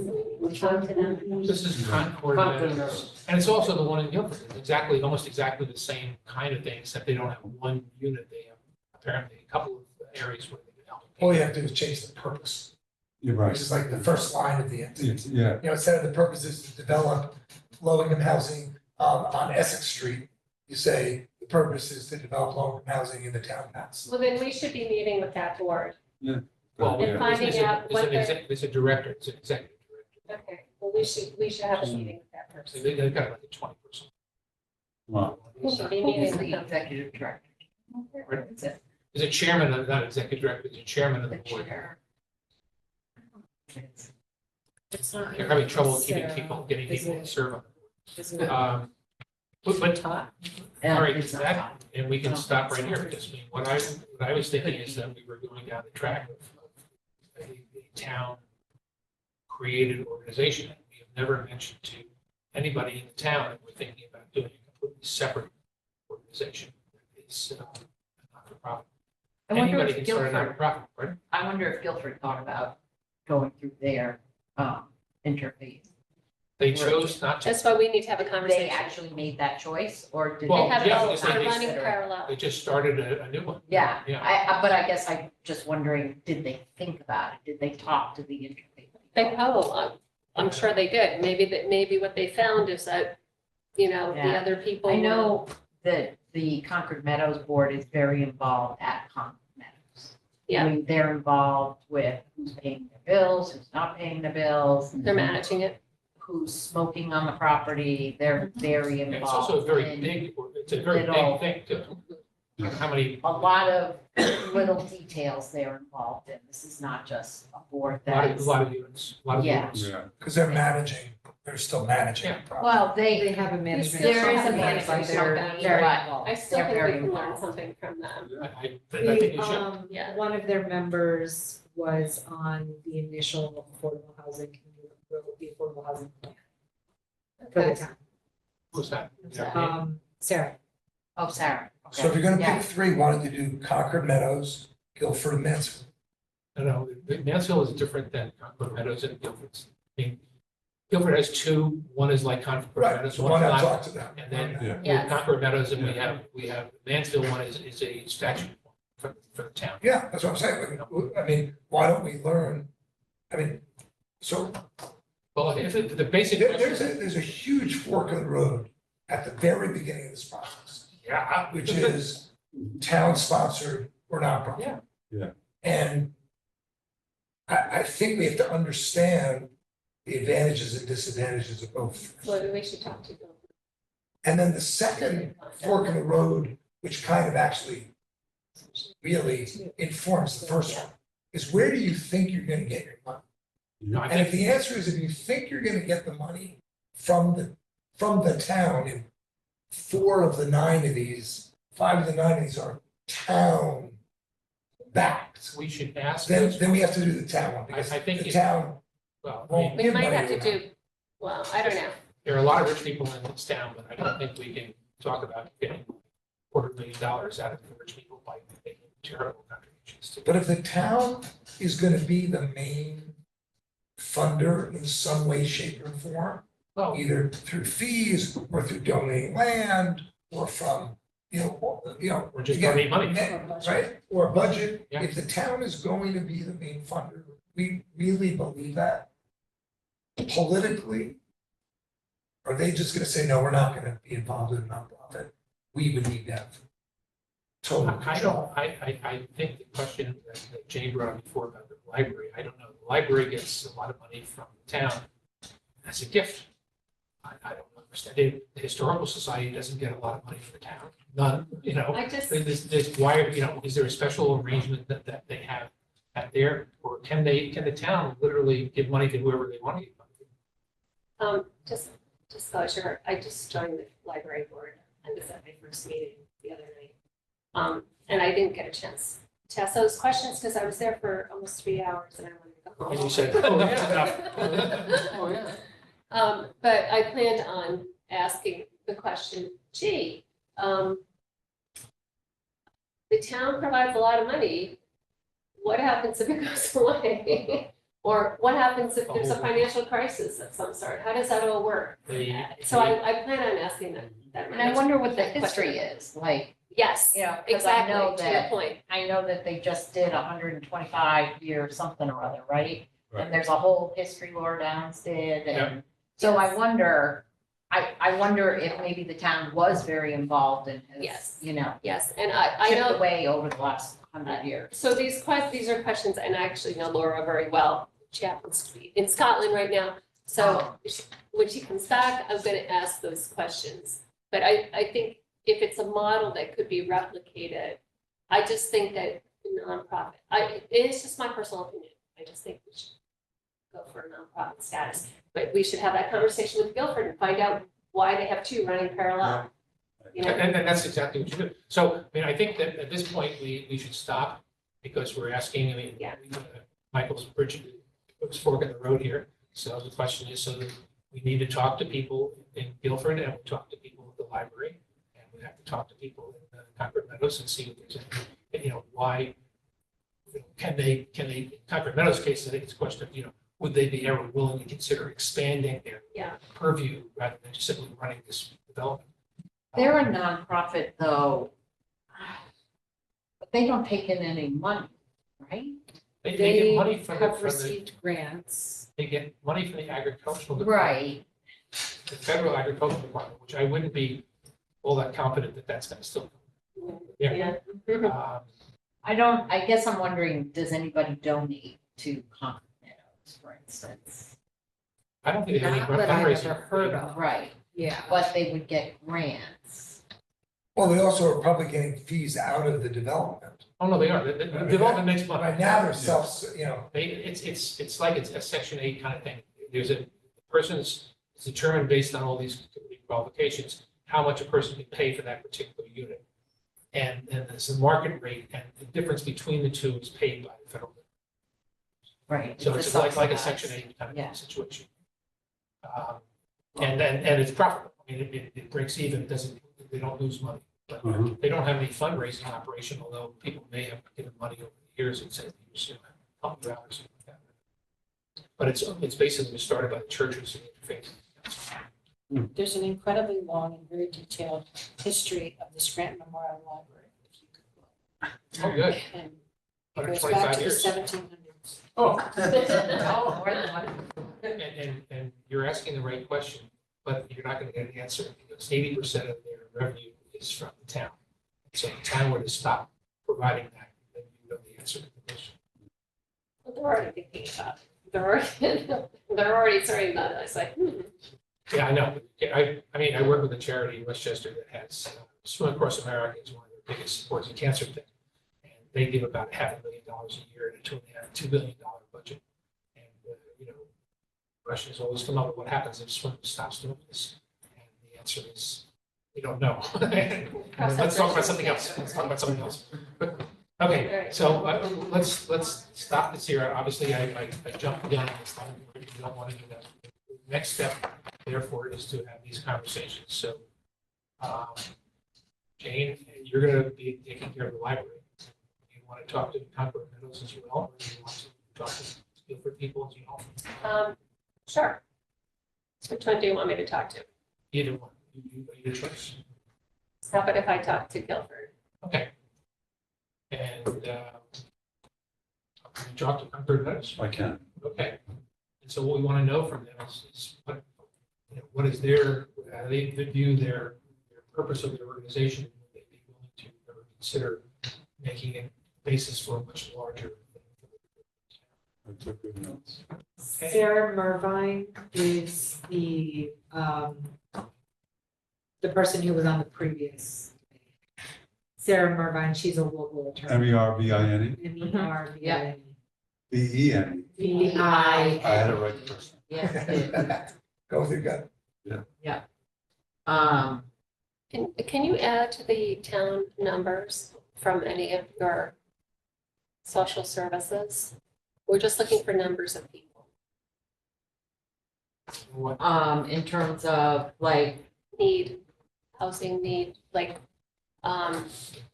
Talk to them. This is Concord Meadows. And it's also the one in Guilford. It's almost exactly the same kind of thing, except they don't have one unit. They have apparently a couple of areas where they can help. All you have to do is change the purpose, You're which right. is like the first line of the end. Yeah, Instead of the purpose is to develop low-income housing on Essex Street, you say the purpose is to develop low-income housing in the town of Madison. Well, then we should be meeting with that board. Well, And finding out what it's a director, it's an executive director. Okay, well, we should have a meeting with that So person. they've got like a 20%. well, We should be Who's meeting with the them. executive director? Is it Is a chairman of, not executive director, is a chairman of the the board. chair? It's not. They're having trouble getting Sarah, people to serve on isn't it. it? But all right, It's not that, fine. and we can stop right here, because I mean, what I was thinking is that we were going down the track of a town created organization. We have never mentioned to anybody in the town that we're thinking about doing a completely separate organization. It's not for profit. I wonder Anybody if can start a Guilford, not-for-profit, right? I wonder if Guilford thought about going through their interface. They chose not to. That's why we need to have a They conversation. actually made that choice, or did Well, They have it yeah, all, because they're they- running consider it? parallel. They just started a new one. Yeah, Yeah. but I guess I'm just wondering, did they think about it? Did they talk to the interface? I'm sure they did. Maybe what they found is that, the Yeah. other people. I know that the Concord Meadows Board is very involved at Concord Meadows. Yeah. I mean, they're involved with who's paying their bills, who's not paying their bills, They're managing it. who's smoking on the property. They're very And it's also a involved very in big, it's a very little- big thing too. How many, a lot of little details they're involved in. This is not just a board a lot that's. of units, a lot of Yeah. units. yeah. Because they're managing they're still managing the property. Well, They have a management. still there is a company, management but they're company, very but involved. I still They're think we very can learn involved. something from them. I think you should. Yeah. One of their members was on the initial affordable housing, the affordable housing plan for the Okay. town. Who's that? Sarah. Oh, Sarah. So if you're gonna Yeah. pick three, why don't you do Concord Meadows, Guilford, and Mansfield? No, Mansfield is different than Concord Meadows and Guilford's. I mean, Guilford has two, one is like Concord Right, Meadows, so one's why not not. talk to them? And then Yeah. with Yes. Concord Meadows, and we have Mansfield one is a statute for the town. Yeah, that's what I'm saying, I mean, why don't we learn, I mean, so Well, if the basic question, there's a huge fork in the road at the very beginning of this process, yeah, which is town-sponsored or nonprofit. Yeah. Yeah. And I think we have to understand the advantages and disadvantages of both. Well, we should talk to them. And then the second fork in the road, which kind of actually really informs the first one, is where do you think you're gonna get your money? no, I And if think, the answer is if you think you're gonna get the money from the town, and 5 of the 9 of these are town backed, we should ask. then we have to do the town one, because I think the it- town Well, I won't mean, We give might money have to to them. do, well, I don't know. there are a lot of rich people in this town, but I don't think we can talk about getting $250,000 out of the rich people by making terrible contributions to. But if the town is gonna be the main funder in some way, shape, or form, Well, either through fees or through donating land or from, or just again, donate money. right? Or a budget. Yeah. If the town is going to be the main funder, we really believe that politically, are they just gonna say, no, we're not gonna be involved in a nonprofit? We would need to have total I don't, control. I think the question that Jane brought up before about the library, I don't know, the library gets a lot of money from the town as a gift. I don't understand, the historical society doesn't get a lot of money from the town, none, I just, There's why, is there a special arrangement that they have at there, or can the town literally give money to whoever they want to give money to? just disclosure, I just joined the library board. I was at my first meeting the other night. And I didn't get a chance to ask those questions because I was there for almost 3 hours and I wanted to go home. And you said, oh, yeah, enough. Oh, yeah. But I planned on asking the question, the town provides a lot of money. What happens if it goes away? Or what happens if there's a financial crisis of some sort? How does that all work? So I plan on asking that. And I wonder what the that history question. is, like, Yes, you know, because I know exactly, to your that, point. I know that they just did 125-year something or other, right? Right. And there's a whole history Lawrence did, Yeah. and so I wonder, I wonder if maybe the town was very involved and has, Yes. Yes, And I chipped know, away over the last 100 years. so these are questions, and I actually know Laura very well. She happens to be in Scotland right now. So when she comes back, I'm gonna ask those questions. But I think if it's a model that could be replicated, I just think that nonprofit, it's just my personal opinion. I just think we should go for a nonprofit status. But we should have that conversation with Guilford and find out why they have two running parallel. And that's exactly what you do. So, I think that at this point, we should stop because we're asking, Yeah. Michael's bridge, was fork in the road here. So the question is, so that we need to talk to people in Guilford and we talk to people at the library. And we have to talk to people in Concord Meadows and see if there's any, why, can they, Concord Meadows case, I think it's a question of, would they be ever willing to consider expanding their Yeah. purview rather than just simply running this development? They're a nonprofit though, but they don't take in any money, right? They They get money from have the, received grants. they get money from the agricultural department, Right, the federal agricultural department, which I wouldn't be all that confident that that's gonna still. Yeah. I guess I'm wondering, does anybody donate to Concord Meadows, for instance? I don't think they have any Not that I've fundraising. ever heard of. Right, Yeah. but they would get grants. Well, they also are probably getting fees out of the development. Oh, no, they are. The development makes money. Right now, they're It's like it's a Section 8 kind of thing. There's a person's It's determined based on all these qualifications, how much a person can pay for that particular unit. And there's a market rate, and the difference between the two is paid by the federal government. Right. So it's like a subsidized. Section 8 kind Yeah. of situation. And it's profitable. I mean, it breaks even, it doesn't, they don't lose money. But Mhm. they don't have any fundraising operation, although people may have given money over the years and said, you know, help you out or something like that. But it's basically started by the churches and interfaith. There's an incredibly long and very detailed history of the Scranton Memorial Library. If you could look. Oh, good. And it goes 125 back to the years. 1700s. Oh, Oh, more than one. and you're asking the right question, but you're not gonna get an answer because 80% of their revenue is from the town. So if the town were to stop providing that, then you know the answer to the question. But they're already thinking about it. They're already starting that. I was like, Yeah, I know. I mean, I work with a charity in Westchester that has Swim Across America is one of their biggest supports of cancer thing. And they give about $500,000 a year and a $2 billion budget. And, you know, Russians always come up with what happens if swim stops doing this. And the answer is, we don't know. Let's talk about something else. Okay, so let's stop this here. Obviously, I jumped the gun on this time. We don't want to do that. The next step, therefore, is to have these conversations. So, Jane, you're going to be taking care of the library. You want to talk to Concord Meadows as well, or you want to talk to Guilford people as well? sure. Which one do you want me to talk to? Either one. Your choice. How about if I talk to Guilford? Okay. And can you talk to Concord Meadows? I can. Okay. And so what we want to know from them is what, you know, what is their, how they view their purpose of their organization, and would they be willing to ever consider making it basis for a much larger. I took good notes. Sarah Mervine is the person who was on the previous. Sarah Mervine, she's a local attorney. MERVINE, MERVINE. BENE. VI. I had it right the first time. Yes, it is. Go with your gut. Can you add to the town numbers from any of your social services? We're just looking for numbers of people. What, in terms of like, Need, housing need, like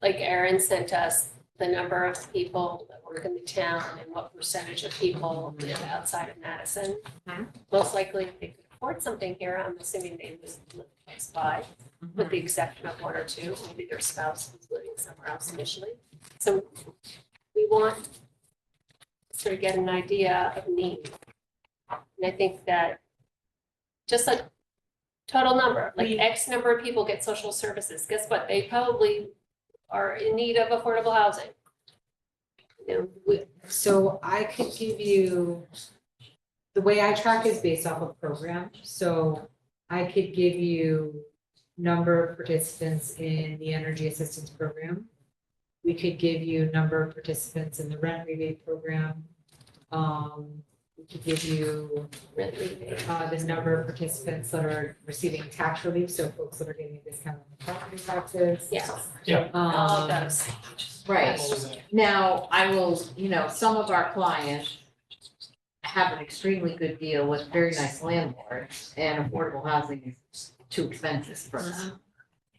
Erin sent us the number of people that work in the town and what percentage of people live outside of Madison. Mhm. Most likely, if they could afford something here, I'm assuming they would live close by, with the exception of one or two, maybe their spouse was living somewhere else initially. So we want to sort of get an idea of need. And I think that just a total number, like X number of people get social services, guess what? They probably are in need of affordable housing. You know, So I could give you, the way I track is based off of program, so I could give you number of participants in the energy assistance program. We could give you number of participants in the rent rebate program. We could give you rent rebate. the number of participants that are receiving tax relief, so folks that are getting a discount on the property taxes. Yeah, all of those. right. all of that? Now, I will, some of our clients have an extremely good deal with very nice landlords, and affordable housing is too expensive for them.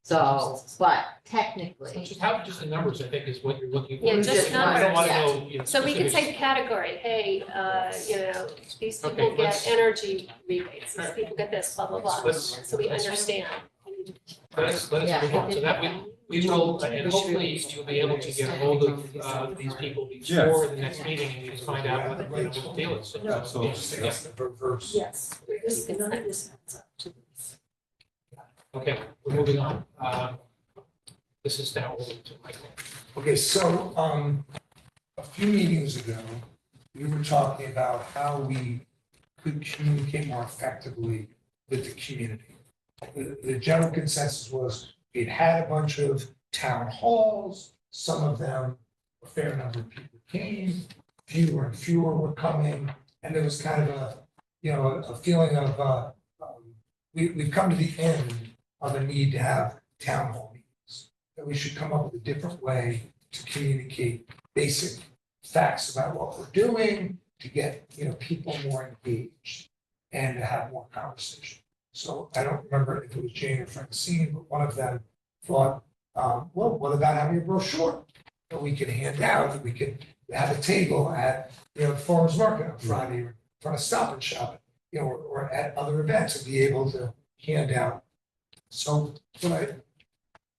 So, but So technically, just the numbers, I think, is what you're looking for. Yeah, just I don't want to numbers, know, you know, So we can specifics. say category, hey, these people Okay, get let's- energy rebates, these people get this, blah, blah, blah, Let's- so we understand. Let us Yeah. move on. So that we will, and hopefully you'll be able to get a hold of these people before the next meeting and you can find out what the deal is. Absolutely. Yes, the perverse. Yes. Okay, we're moving on. This is now over to Michael. Okay, so, a few meetings ago, we were talking about how we could communicate more effectively with the community. The general consensus was we'd had a bunch of town halls, some of them, a fair number of people came, fewer and fewer were coming, and there was kind of a feeling of, we've come to the end of a need to have town hall meetings. That we should come up with a different way to communicate basic facts about what we're doing, to get, people more engaged and to have more conversation. So I don't remember if it was Jane or Francine, but one of them thought, well, what about having a brochure that we could hand out, that we could have a table at, the farmer's market on Friday, or in front of Stop and Shop, or at other events, and be able to hand out. So when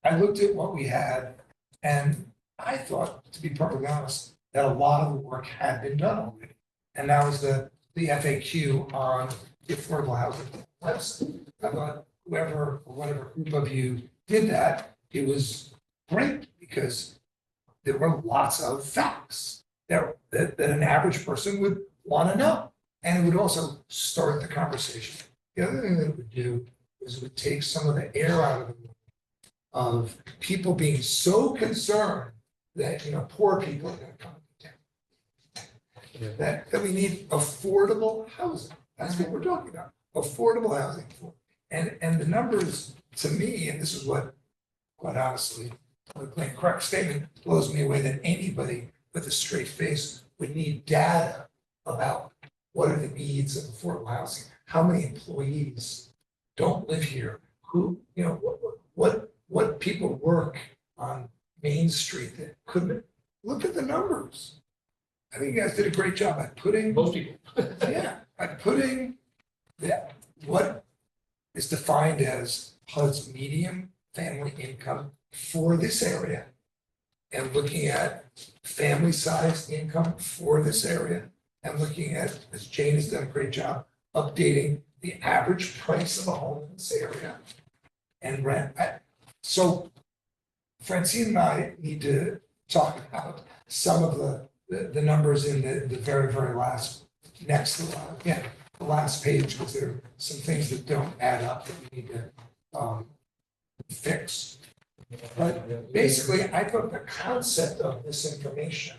I looked at what we had, and I thought, to be perfectly honest, that a lot of the work had been done already. And that was the FAQ on the affordable housing website. I thought whoever, or whatever group of you did that, it was great, because there were lots of facts that an average person would want to know. And it would also start the conversation. The other thing that it would do is it would take some of the air out of the room of people being so concerned that, poor people are gonna come to town. That we need affordable housing. That's what we're talking about, affordable housing. And the numbers, to me, and this is what, quite honestly, the correct statement blows me away, that anybody with a straight face would need data about what are the needs of affordable housing, how many employees don't live here, who, what people work on Main Street that couldn't, look at the numbers. I think you guys did a great job at putting, Most people. at putting that, what is defined as HUD's median family income for this area, and looking at family size income for this area, and looking at, as Jane has done a great job, updating the average price of a home in this area and rent. So Francine and I need to talk about some of the numbers in the very, very last, next to the last page, because there are some things that don't add up that we need to fix. But basically, I thought the concept of this information,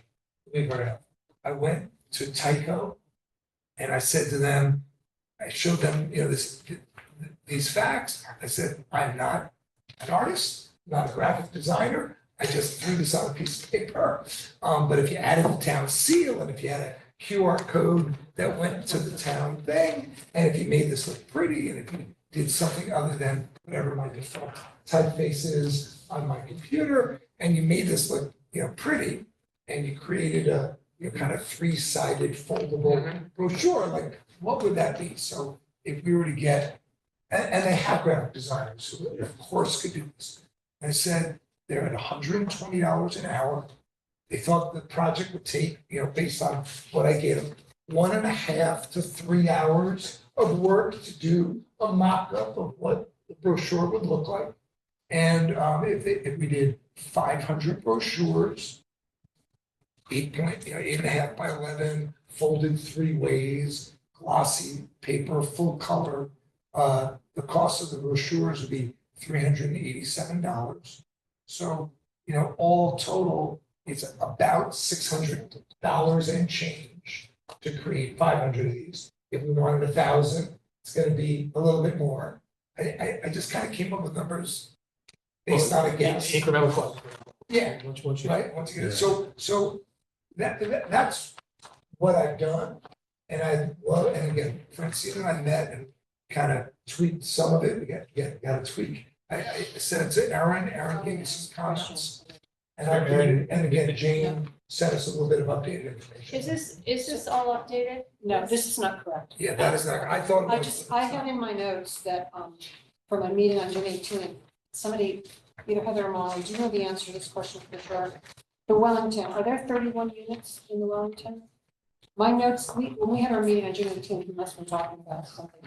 I went to Tyco and I said to them, I showed them, these facts. I said, I'm not an artist, not a graphic designer. I just threw this on a piece of paper. But if you added the town seal, and if you had a QR code that went to the town thing, and if you made this look pretty, and if you did something other than whatever my default typeface is on my computer, and you made this look, pretty, and you created a kind of three-sided foldable brochure, like, what would that be? So if we were to get, and they have graphic designers who of course could do this. I said, they're at $120 an hour. They thought the project would take, based on what I gave them, 1.5 to 3 hours of work to do a mock-up of what the brochure would look like. And if we did 500 brochures, 8.5 by 11, folded 3 ways, glossy paper, full color, the cost of the brochures would be $387. So, all total, it's about $600 and change to create 500 of these. If we wanted 1,000, it's going to be a little bit more. I just kind of came up with numbers based on a guess. Incremental cost. Yeah, Once you. right, once again, so that's what I've done. And and again, Francine and I met and kind of tweaked some of it, we got to tweak. I sent it to Erin gave me some comments. And again, Jane sent us a little bit of updated information. Is this all updated? No, this is not correct. Yeah, that is not, I thought it was. I had in my notes that, from a meeting on June 18th, somebody, either Heather or Molly, do you know the answer to this question for sure? The Wellington, are there 31 units in the Wellington? My notes, when we had our meeting on June 18th, we must have been talking about something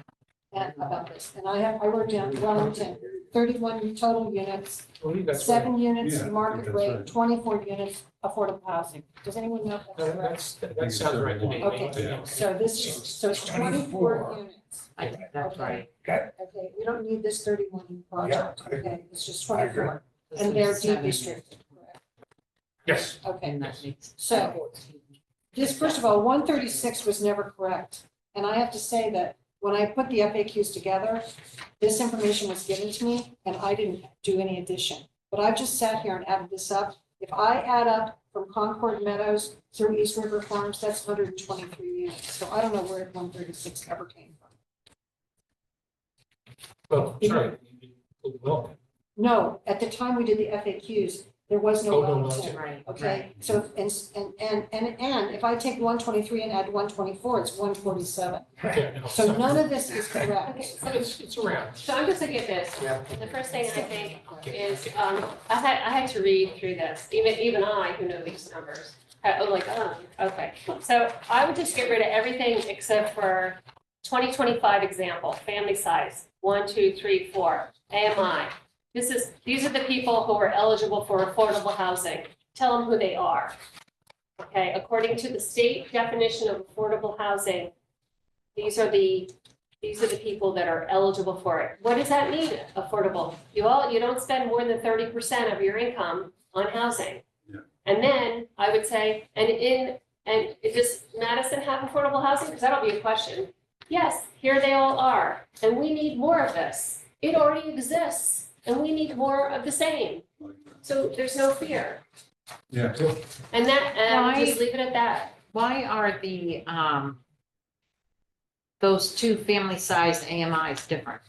about this. And I wrote down Wellington, 31 total units, Well, that's 7 units Yeah, market that's rate, right. 24 units affordable housing. Does anyone know if that's correct? That sounds right to me. Okay, so this is, so it's 24 units. I think that's right. Okay, Okay, we don't need this 31 project, Yeah, I- okay, it's just I agree. 24. And they're deed 7. restricted, correct? Yes. Okay, And that makes. so this, first of all, 136 was never correct. And I have to say that when I put the FAQs together, this information was given to me and I didn't do any addition. But I've just sat here and added this up. If I add up from Concord Meadows through East River Farms, that's 123 units. So I don't know where 136 ever came from. Well, sorry. Well, No, at the time we did the FAQs, there was no Oh, no, bonus. no, Right. Okay, so, and if I take 123 and add 124, it's 147. yeah, no, So none of this is Okay, correct. so, It's around. so I'm just looking at this. Yeah. The first thing I think is, I had to read through this, even I, who know these numbers. I'm like, oh, okay. So I would just get rid of everything except for 2025 example, family size, 1, 2, 3, 4, AMI. These are the people who are eligible for affordable housing. Tell them who they are. Okay, according to the state definition of affordable housing, these are the people that are eligible for it. What does that mean, affordable? You don't spend more than 30% of your income on housing. Yeah. And then I would say, does Madison have affordable housing? Because that'll be a question. Yes, here they all are, and we need more of this. It already exists, and we need more of the same. So there's no fear. Yeah, And Why- just leave it at that. Why are the, those two family-sized AMIs different?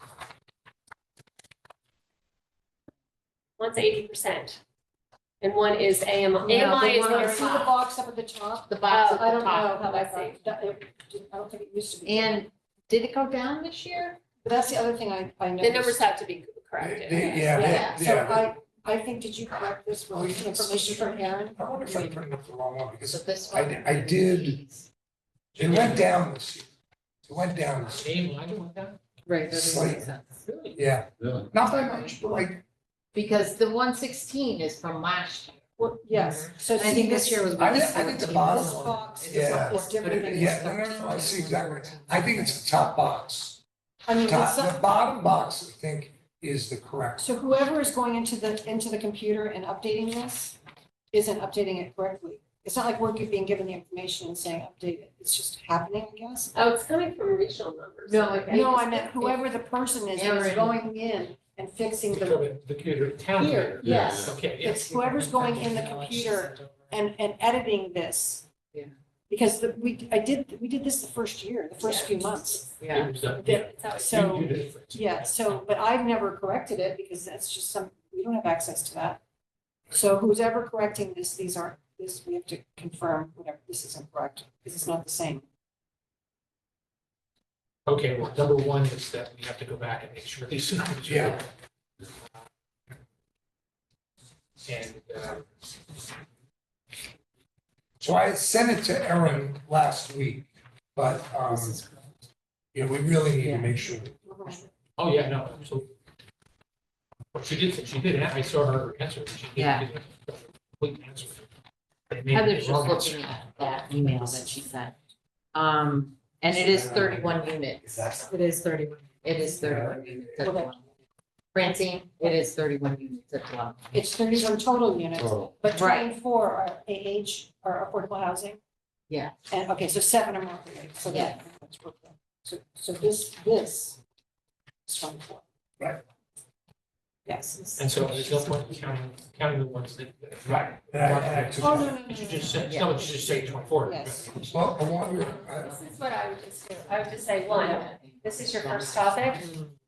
One's 80%. And one is AMI. No, AMI is the one the on See the top. box up at the top? The box at I the don't know top. how Let's that got, I don't think it used to be. And did it go down this year? But that's the other thing I The noticed. numbers have to be corrected. Yeah, so yeah. I think, did you correct this Oh, with information from Aaron? I wonder if I printed up the wrong one, So because this I- one. I did- it went down this year. It went down this year. AMI went down? Right, that doesn't make Slight. sense. Really? Yeah, really. not by much, but like, Because the 116 is from last year. Well, yes, so I see think this year was. I think the bottom This one, box is yeah. is different than Yeah, this. no, no, no, I see exactly. I think it's the top box. I mean, Top, it's not- the bottom box, I think, is the correct. so whoever is going into the computer and updating this isn't updating it correctly. It's not like we're being given the information and saying update it. It's just happening, I guess. Oh, it's coming from regional numbers. No, Okay. No, I meant whoever the person is that is Aaron. going in and fixing the, The computer, town. Here, computer. yes. Okay, yes. It's whoever's going in the computer and editing this. Yeah. Because we did this the first year, the first few months. Yeah. It was done, Yeah. yeah. It's how it's So, You did it for- yeah, so, but I've never corrected it because that's just we don't have access to that. So who's ever correcting this, we have to confirm whatever, this isn't correct, because it's not the same. Okay, well, number one is that we have to go back and make sure these numbers are. Yeah. right. And, So I sent it to Erin last week, but, you know, we really need to make sure. oh, yeah, no, absolutely. Well, she did, and I saw her answer. She did Yeah. give a complete answer. It may be Heather's just wrong. looking at that email that she sent. And it is 31 units. It is 31. It is 31 units as well. Francine, it is 31 units as well. It's 31 total units, Total. but Right. 24 are AH, are affordable housing. Yeah. And, okay, so 7 are market rate, so Yeah. so this is 24. Right. Yes. And so there's no point in counting the ones that. Right. Oh, no, no, You should no, just say, Yeah. no, you should just say 24. Yes. Well, I wonder, This is what I would just do. I would just say, one, this is your first topic,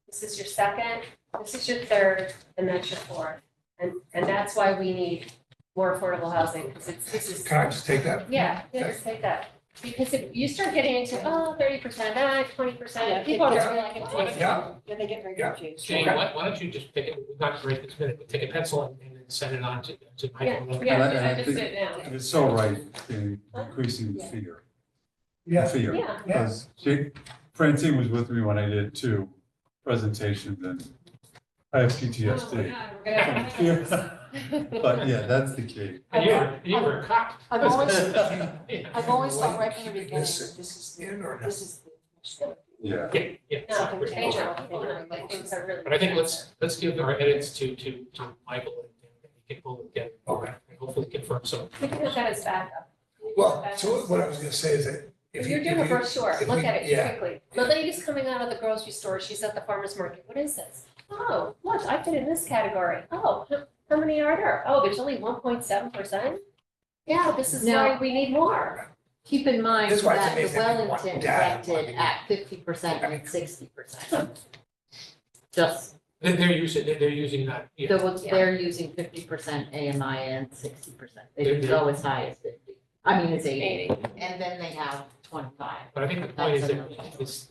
this is your second, this is your third, and that's your fourth. And that's why we need more affordable housing, because this is, can I just take that? yeah, just take that. Because if you start getting into, 30%, 20%, Yeah, people are it just gets like, really confusing. Yeah. Then they get very Yeah. confused. Jane, Okay. why don't you just pick it, not right this minute, but take a pencil and then send it on to Michael. yeah, And I just think- sit down. And it's so right in increasing the fear. Yeah. Fear. Yeah. Because Francine was with me when I did 2 presentations and I have Oh, PTSD. God, we're gonna have to have this. But yeah, that's the key. And you were cocked. I've always, Yeah. I've always thought right from the Keep beginning, this this is, in or no? this is. Yeah. Yeah. No, great. change it, like, things are really. But I think let's give our edits to Michael and he can pull it together. Okay. And hopefully confirm some. We can look at his backup. Well, so what I was gonna say is that if You're you- doing if a you- brochure, if look we- at it yeah. quickly. The lady's coming out of the grocery store, she's at the farmer's market, what is this? Oh, look, I fit in this category. Oh, how many are there? Oh, there's only 1.7%. Yeah, this is Now- why we need more. Keep in mind That's why it's that the amazing that people want Wellington data. I rented mean- at 50% and 60%. Just, They're using that, yeah. they're using 50% AMI and 60%. They They're- didn't go as high as 50. I mean, it's 80. 80. And then they have 25. But I think the point is that it's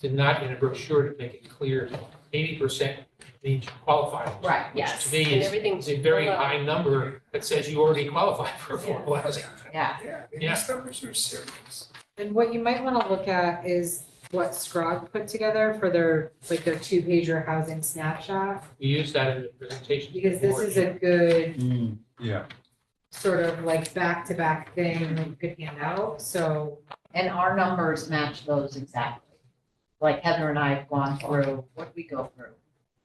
to not in a brochure to make it clear, 80% means you qualify. Right, Which Yes, to me and is everything's a very below. high number that says you already qualify for affordable housing. Yeah. Yeah, I mean, Yeah. these numbers are serious. And what you might wanna look at is what Scrog put together for their 2-pager housing snapshot. We use that in the presentation. Because this is a good Yeah, sort of like back-to-back thing that you could hand out, so. And our numbers match those exactly. Like Heather and I have gone through, what did we go through?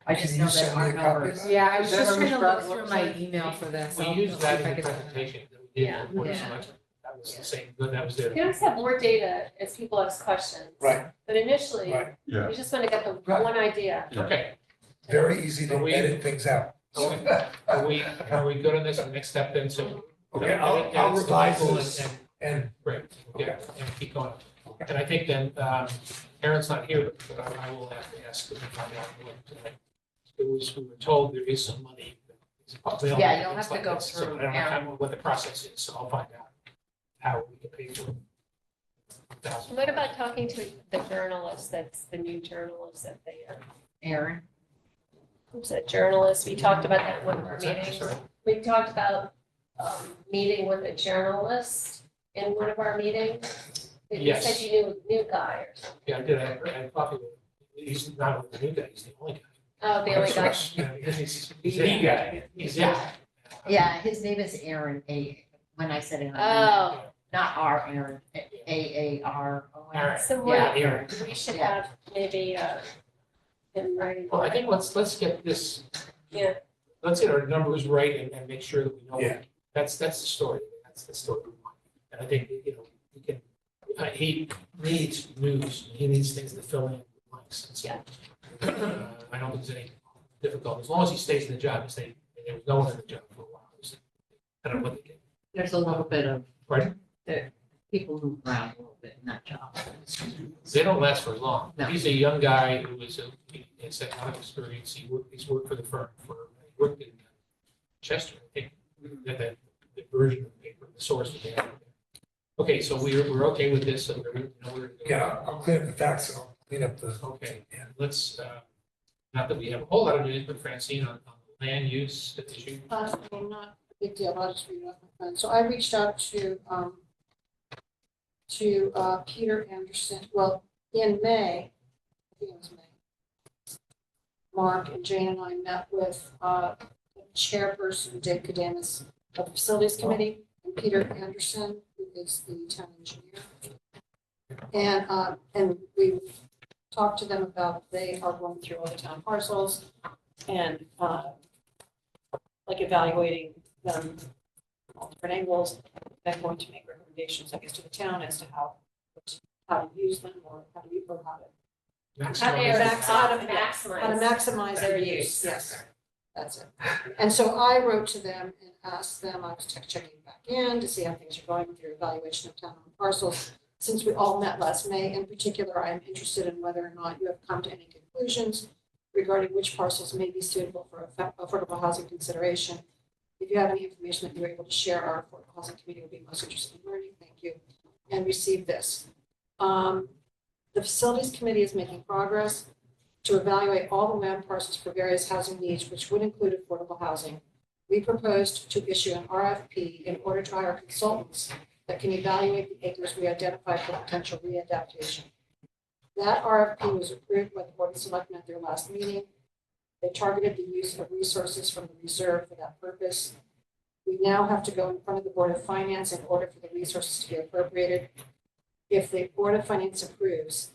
I just Can know you that send me our a copy of numbers. that? Yeah, I was Is that just on trying the to look Scrog through my website? email for this. We I'll- use that if in I the could- presentation that we did Yeah. for Board of Yeah. Selectmen. That was the same, that was You there. can always have more data as people ask questions. Right. But initially, Right. yeah. we just want to get the Right. one idea. Yeah. Okay, Very easy to Are we- edit things out. are we good on this, the next step then, so? Okay, Edit- I'll edits to revise people this and, Great, okay, and keep going. And I think then, Aaron's not here, but I will have to ask him to find out what, it was, we were told there is some money. that's available Yeah, for you'll things have to like go this, so through I don't know Aaron. what the process is, so I'll find out how we can pay for it. What about talking to the journalist, that's the new journalist that they are? Aaron, Who's that journalist? We talked about that in one of our What's that? meetings. Sorry. We talked about meeting with a journalist in one of our meetings. You Yes. said you knew a new guy or something. Yeah, I did, I had coffee with him. He's not the new guy, he's the only guy. Oh, the only guy. Yeah, he's the guy, he's it. yeah, his name is Aaron, when I said it. Oh, Not our Aaron, AARON. Aaron. so Yeah, what, Aaron. we should Yeah. have maybe him writing. Well, I think let's get this. Yeah. Let's get our numbers right and make sure that we know. Yeah. That's the story, that's the story we want. And I think, we can, he needs news, he needs things to fill in blanks. And so, Yeah. I don't think there's any difficult, as long as he stays in the job, and there was no one in the job for a while. I don't know what they get. There's a little bit of, Pardon? people move around a little bit in that job. They don't last for long. No. He's a young guy who he has a lot of experience. He's worked for the firm he worked in Chester, I think, the version of the paper, the source that they have. Okay, so we're okay with this, so we're. yeah, I'll clean up the facts and I'll clean up the, Okay, and let's, not that we have a whole lot of news, but Francine on the land use issue. I mean, not a big deal, I'll just read it off my phone. So I reached out to Peter Anderson, well, in May, I think it was May. Mark and Jane and I met with Chairperson Dick Kadamas of the Facilities Committee, and Peter Anderson, who is the town engineer. And we talked to them about, they are going through all the town parcels and like evaluating them from all different angles. They're going to make recommendations, I guess, to the town as to how to use them or how to maximize their use. Yes, that's it. And so I wrote to them and asked them, I was checking back in to see how things are going with your evaluation of town-owned parcels. Since we all met last May, in particular, I am interested in whether or not you have come to any conclusions regarding which parcels may be suitable for affordable housing consideration. If you have any information that you're able to share, our Affordable Housing Committee would be most interested in learning. Thank you. And receive this. The Facilities Committee is making progress to evaluate all the land parcels for various housing needs, which would include affordable housing. We proposed to issue an RFP in order to hire consultants that can evaluate the acres we identified for potential readaptation. That RFP was approved by the Board of Selectmen at their last meeting. They targeted the use of resources from the reserve for that purpose. We now have to go in front of the Board of Finance in order for the resources to be appropriated. If the Board of Finance approves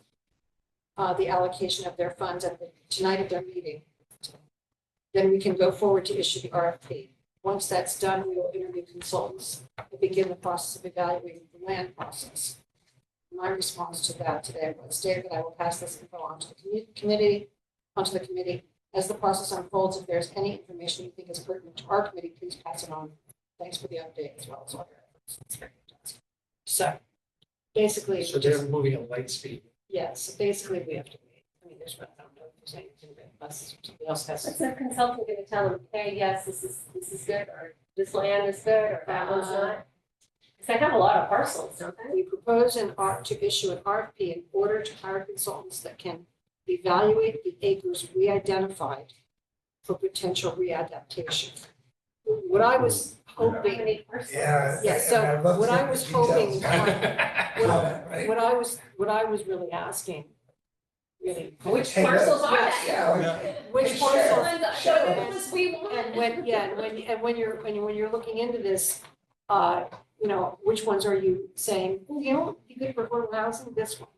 the allocation of their funds tonight at their meeting, then we can go forward to issue the RFP. Once that's done, we will interview consultants and begin the process of evaluating the land process. my response to that today was, David, I will pass this info on to the committee, onto the committee. As the process unfolds, if there's any information you think is pertinent to our committee, please pass it on. Thanks for the update as well as all your efforts. It's very fantastic. So basically, So they're moving at light speed. yeah, so basically we have to wait. I mean, there's, I don't know if there's anything that unless somebody else has. What's the consultant gonna tell them, hey, yes, this is good, or this land is good, or that one's not? Because they have a lot of parcels, don't they? We propose to issue an RFP in order to hire consultants that can evaluate the acres we-identified for potential readaptation. What I was How hoping, many parcels? Yeah, so and I'd love to what I get was the details hoping- of that, right? what I was really asking, really. Which Hey, parcels are yes, they? Yeah, like, Which Hey, parcels? Cheryl, I thought it was we want. And when you're looking into this, which ones are you saying, oh, you know, be good for affordable housing, this one.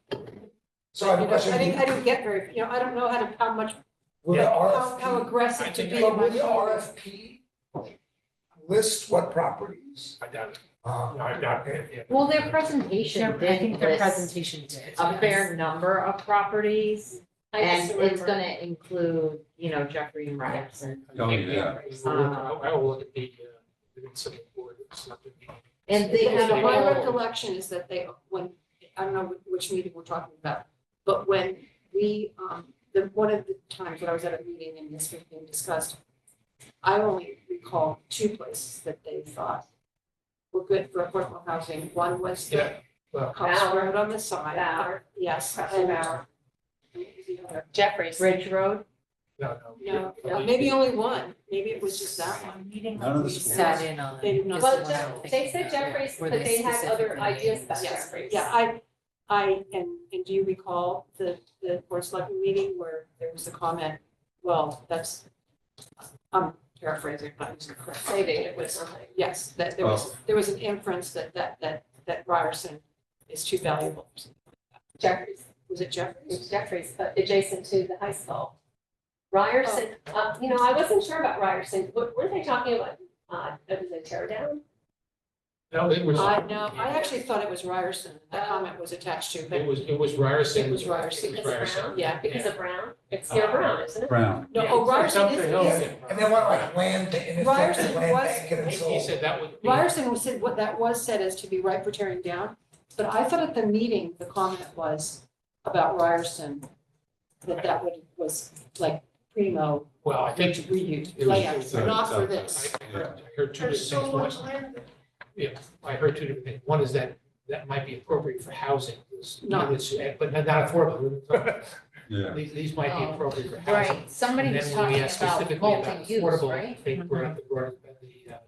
so I have a question. I didn't get very, I don't know how much, Will the how RFP, aggressive to be. but will the RFP list what properties? I doubt it. Um, No, I doubt okay. it. Yeah. Well, their presentation I think did their list presentation did. a fair number of properties, I and just it's remember. gonna include, Jeffrey and Ryerson. Oh, yeah. I will look at the, some of the board. It's not gonna be- And they Yeah, have a my whole, recollection is that I don't know which meeting we're talking about, but when we, one of the times when I was at a meeting and this was being discussed, I only recall two places that they thought were good for affordable housing. One was the Yeah, well, Cox Bower. Road on the side. Bower. Yes. Preston and- Bower. and what was the other? Jeffries. Ridge Road. no. No, maybe only one. Maybe it was just that one. None of the schools. Sat in on. They did not. Well, That's the one I'm they thinking said of, Jeffries, where but they had other specifically ideas named- about Yes, Jeffries. yeah, and do you recall the board of selectmen meeting where there was a comment, well, that's, I'm paraphrasing, but I'm just correct. Say David with something. Yes, that there was an inference that Ryerson is too valuable. Jeffries. Was it Jeffries? It's Jeffries, but adjacent to the high school. Ryerson, I wasn't sure about Ryerson. What were they talking about? Was it tear down? No, it was. No, I actually thought it was Ryerson, that comment was attached to, but It was Ryerson. It was Ryerson. It was Because of Ryerson. Brown? Yeah. Because of Brown? It's near Brown, isn't it? Brown. no, Yeah, oh, it's Ryerson something else, is, yeah. And they want like land, in effect, Ryerson land was- bank and He sold. said that would be. Ryerson said what that was said as to be ripe for tearing down, but I thought at the meeting, the comment was about Ryerson, that was like primo Well, I think reuse, it was- layout, not for I this. heard two different things. One- Yeah, I heard two different things. One is that might be appropriate for housing. Those No. units, But not affordable. Yeah. These might be Oh, appropriate for housing. Right, somebody And was then when we talking asked about specifically about multi-use, affordable, right? I think we're at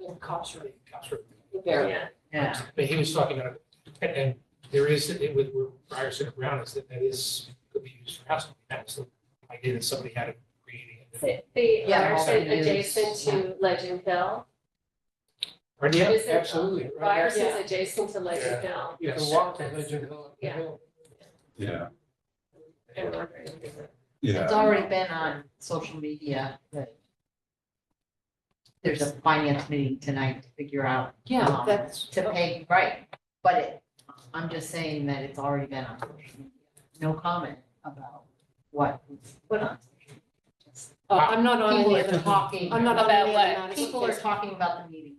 In Cox Road, Cox Road. there. Yeah. Yeah. But he was talking about, and there is, with Ryerson and Brown, is that is, could be used for housing. That was the idea that somebody had to create it. The Yeah, Ryerson multi-use. adjacent to Legend Hill. Yeah, Is it- absolutely. right. Ryerson's Yeah. adjacent to Legend Hill. You can Yes. walk to Legend Hill. Yeah. Yeah, And I'm wondering, is it- yeah. It's already been on social media that there's a finance meeting tonight to figure out Yeah, that's. to pay, right, but I'm just saying that it's already been on social media. No comment about what was put on. social media. Just I'm not on People any are of the, talking, I'm not on About any of the what? Madison. people are Facebook- talking about the meeting.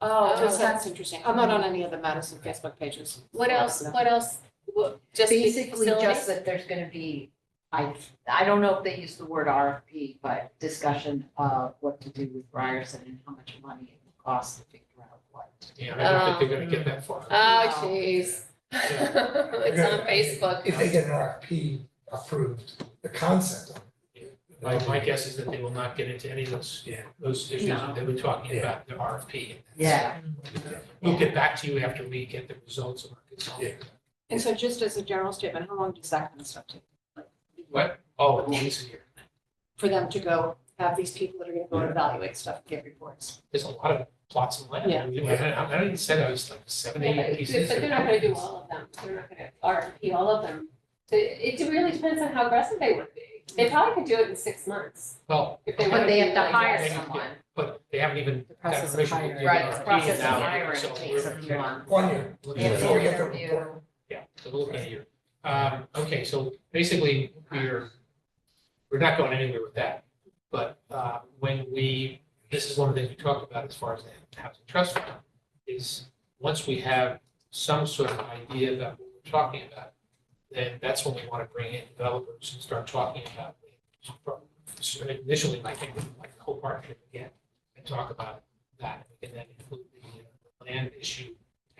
Oh, that's interesting. I'm not on any of the Madison Facebook pages. What else, just the Basically, facilities? just that there's gonna be, I don't know if they use the word RFP, but discussion of what to do with Ryerson and how much money it will cost to figure out what. Yeah, I don't think they're gonna get that far. Oh, jeez. It's on Facebook. If they get an RFP approved, the concept of it. My guess is that they will not get into any of Yeah. those issues that they were talking Yeah. about, the RFP. Yeah. We'll get back to you after we get the results of our consulting. And so just as a general statement, how long does that kind of stuff take? What? Oh, at least a year. For them to go have these people that are gonna go and evaluate stuff, get reports. There's a lot of plots of land. Yeah. I don't even said I was like 7, Yeah, 8 but pieces. they're not gonna do all of them. They're not gonna RFP all of them. It really depends on how aggressive they would be. They probably could do it in 6 months. Well, If they But wanna they be have to like hire that. someone. but they haven't even The got process of permission to hiring. do Right, the RFP process of now, hiring so takes a we're- few months. 1 year. looking They at have it. Before we to get the interview. report. still looking at you. Okay, so basically, we're not going anywhere with that. But this is one of the things we talked about as far as the housing trust fund, is once we have some sort of idea about what we're talking about, then that's when we want to bring in developers and start talking about it. Initially, I think, like the whole partnership again, and talk about that, and then include the land issue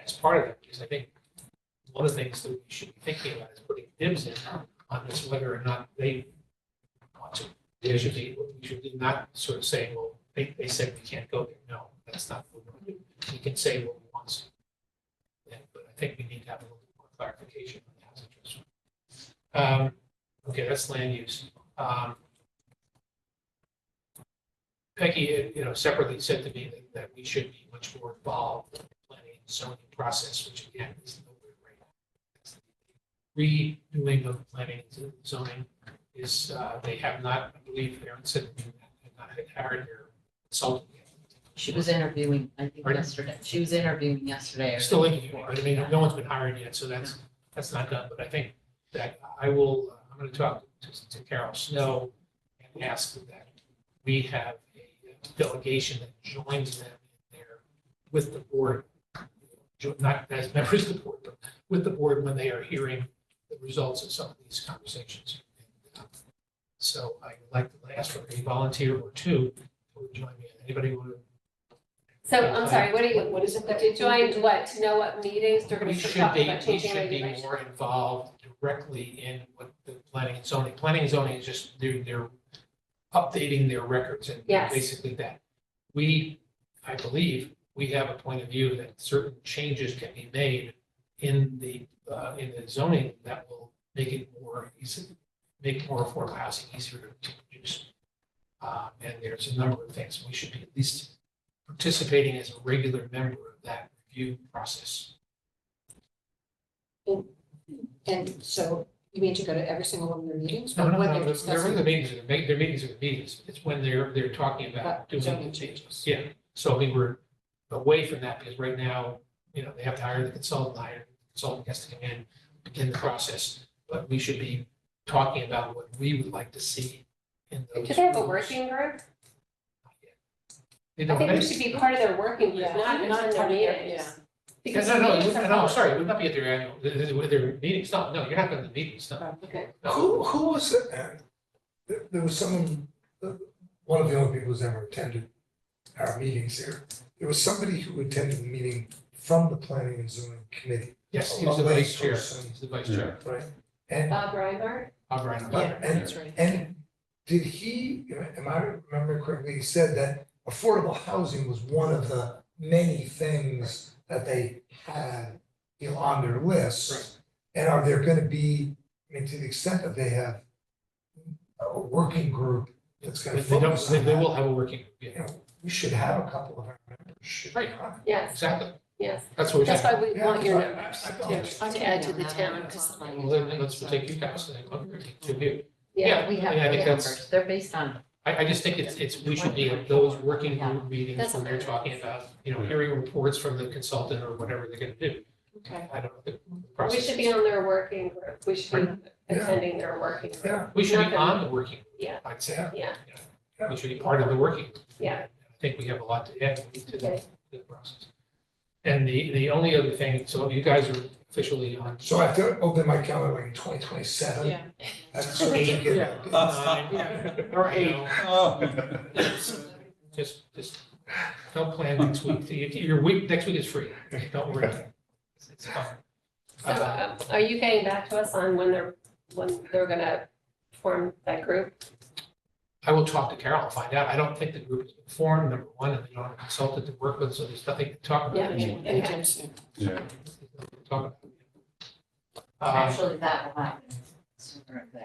as part of it, because I think one of the things that we should be thinking about is putting dibs in on this, whether or not they want to. We should not sort of say, well, they said we can't go there. No, that's not what we want to do. We can say what we want to. But I think we need to have a little bit more clarification on the housing trust fund. Okay, that's land use. Peggy, separately said to me that we should be much more involved in the planning and zoning process, which again is nowhere right now. Redoing of planning and zoning is, they have not, I believe, Aaron said, have not hired their consultant yet. She was interviewing, I think, Pardon? yesterday. She was interviewing yesterday. or Still the day interviewing, before. but I mean, no one's been hired yet, so that's not done. But I think that I'm going to talk to Carol Snow and ask that we have a delegation that joins them in there with the board, not as members of the board, but with the board when they are hearing the results of some of these conversations. So I would like to ask for a volunteer or two to join me. Anybody want to? So I'm sorry, What is it that? to join what, to know what meetings they're gonna We start should talking be, about we changing should be regulations? more involved directly in what the planning and zoning is just, they're updating their records and Yes. basically that. I believe, we have a point of view that certain changes can be made in the zoning that will make it more easy, make more affordable housing easier to produce. And there's a number of things, we should be at least participating as a regular member of that review process. And so you mean to go to every single one of their meetings? No, When they're their discussing regular meetings are, their meetings are meetings, it's when they're talking about about doing zoning the changes. changes? Yeah, so I mean, we're away from that, because right now, they have to hire the consultant, the consultant has to come in, begin the process, but we should be talking about what we would like to see in those. Do they have a rules. working group? They I don't think we have- should be part of their working group, Yeah, not not attend their part of their- meetings. yeah. Because No, meetings are no, public. sorry, it would not be at their annual, their meetings, no, you're not going to the meetings, no. Okay. Who was it? There was someone, one of the only people who's ever attended our meetings here. There was somebody who attended the meeting from the planning and zoning committee, Yes, he was the A lay vice chair, person. he's the vice chair. right? And, Bob Reinhardt? Brian. Yeah, and- that's right. and did he, am I remembering correctly, he said that affordable housing was one of the many things that they had, on their list. Right. And are there gonna be, I mean, to the extent that they have a working group that's gonna They don't, focus on they that, will have a working, yeah, we should have a couple of our members should be Right. on it. Yes, exactly, yes. that's what we're That's saying. why we Yeah, want your I- numbers I to thought- to add to the town, because Well, then let's take you guys, and then to you. yeah, We have I think that's- numbers. They're based on, I just think we should be at those working group meetings That's when they're fine. talking about, hearing reports from the consultant or whatever they're gonna do. Okay. I don't know. the we process should be is- on their working group, we should be Yeah. attending their working group. Yeah, We should Not be that- on the working. group, Yeah. I'd say. Yeah, We should be part of the working. group. yeah, I think we have a lot to add to Okay. the process. And the only other thing, so you guys are officially on. so I have to open my calendar like in 2027. Yeah. That's sort of to get Yeah. that done. Or eight. Just don't plan next week. Your week, next week is free. Don't worry. It's fine. so are you getting back to us on when they're gonna form that group? I will talk to Carol and find out. I don't think the group has been formed, number one, and they don't have a consultant to work with, so there's nothing to talk about. Yeah. Anytime soon. Yeah. There's nothing to talk about. actually, that will happen sooner than.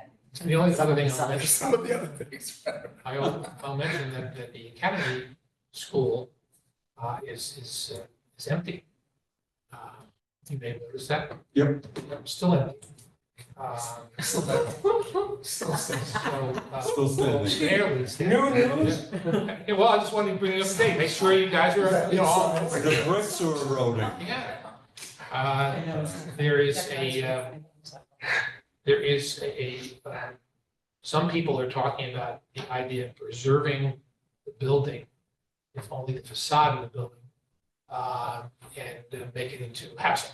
The only other thing I'll Some mention, Some of the other things. I'll mention that the academy school is empty. You may have noticed that. Yep. Still empty. Still So, Still standing. barely standing. New news? Yeah, well, I just wanted to bring you up to date, make sure you guys are, all. The bricks are eroding. Yeah. There is some people are talking about the idea of preserving the building, if only the facade of the building, and make it into housing.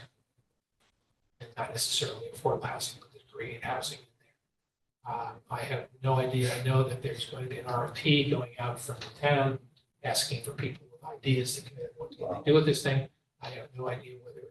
And not necessarily affordable housing, but there's great housing in there. I have no idea. I know that there's going to be an RFP going out from the town, asking for people with ideas to commit what to do with this thing. I have no idea whether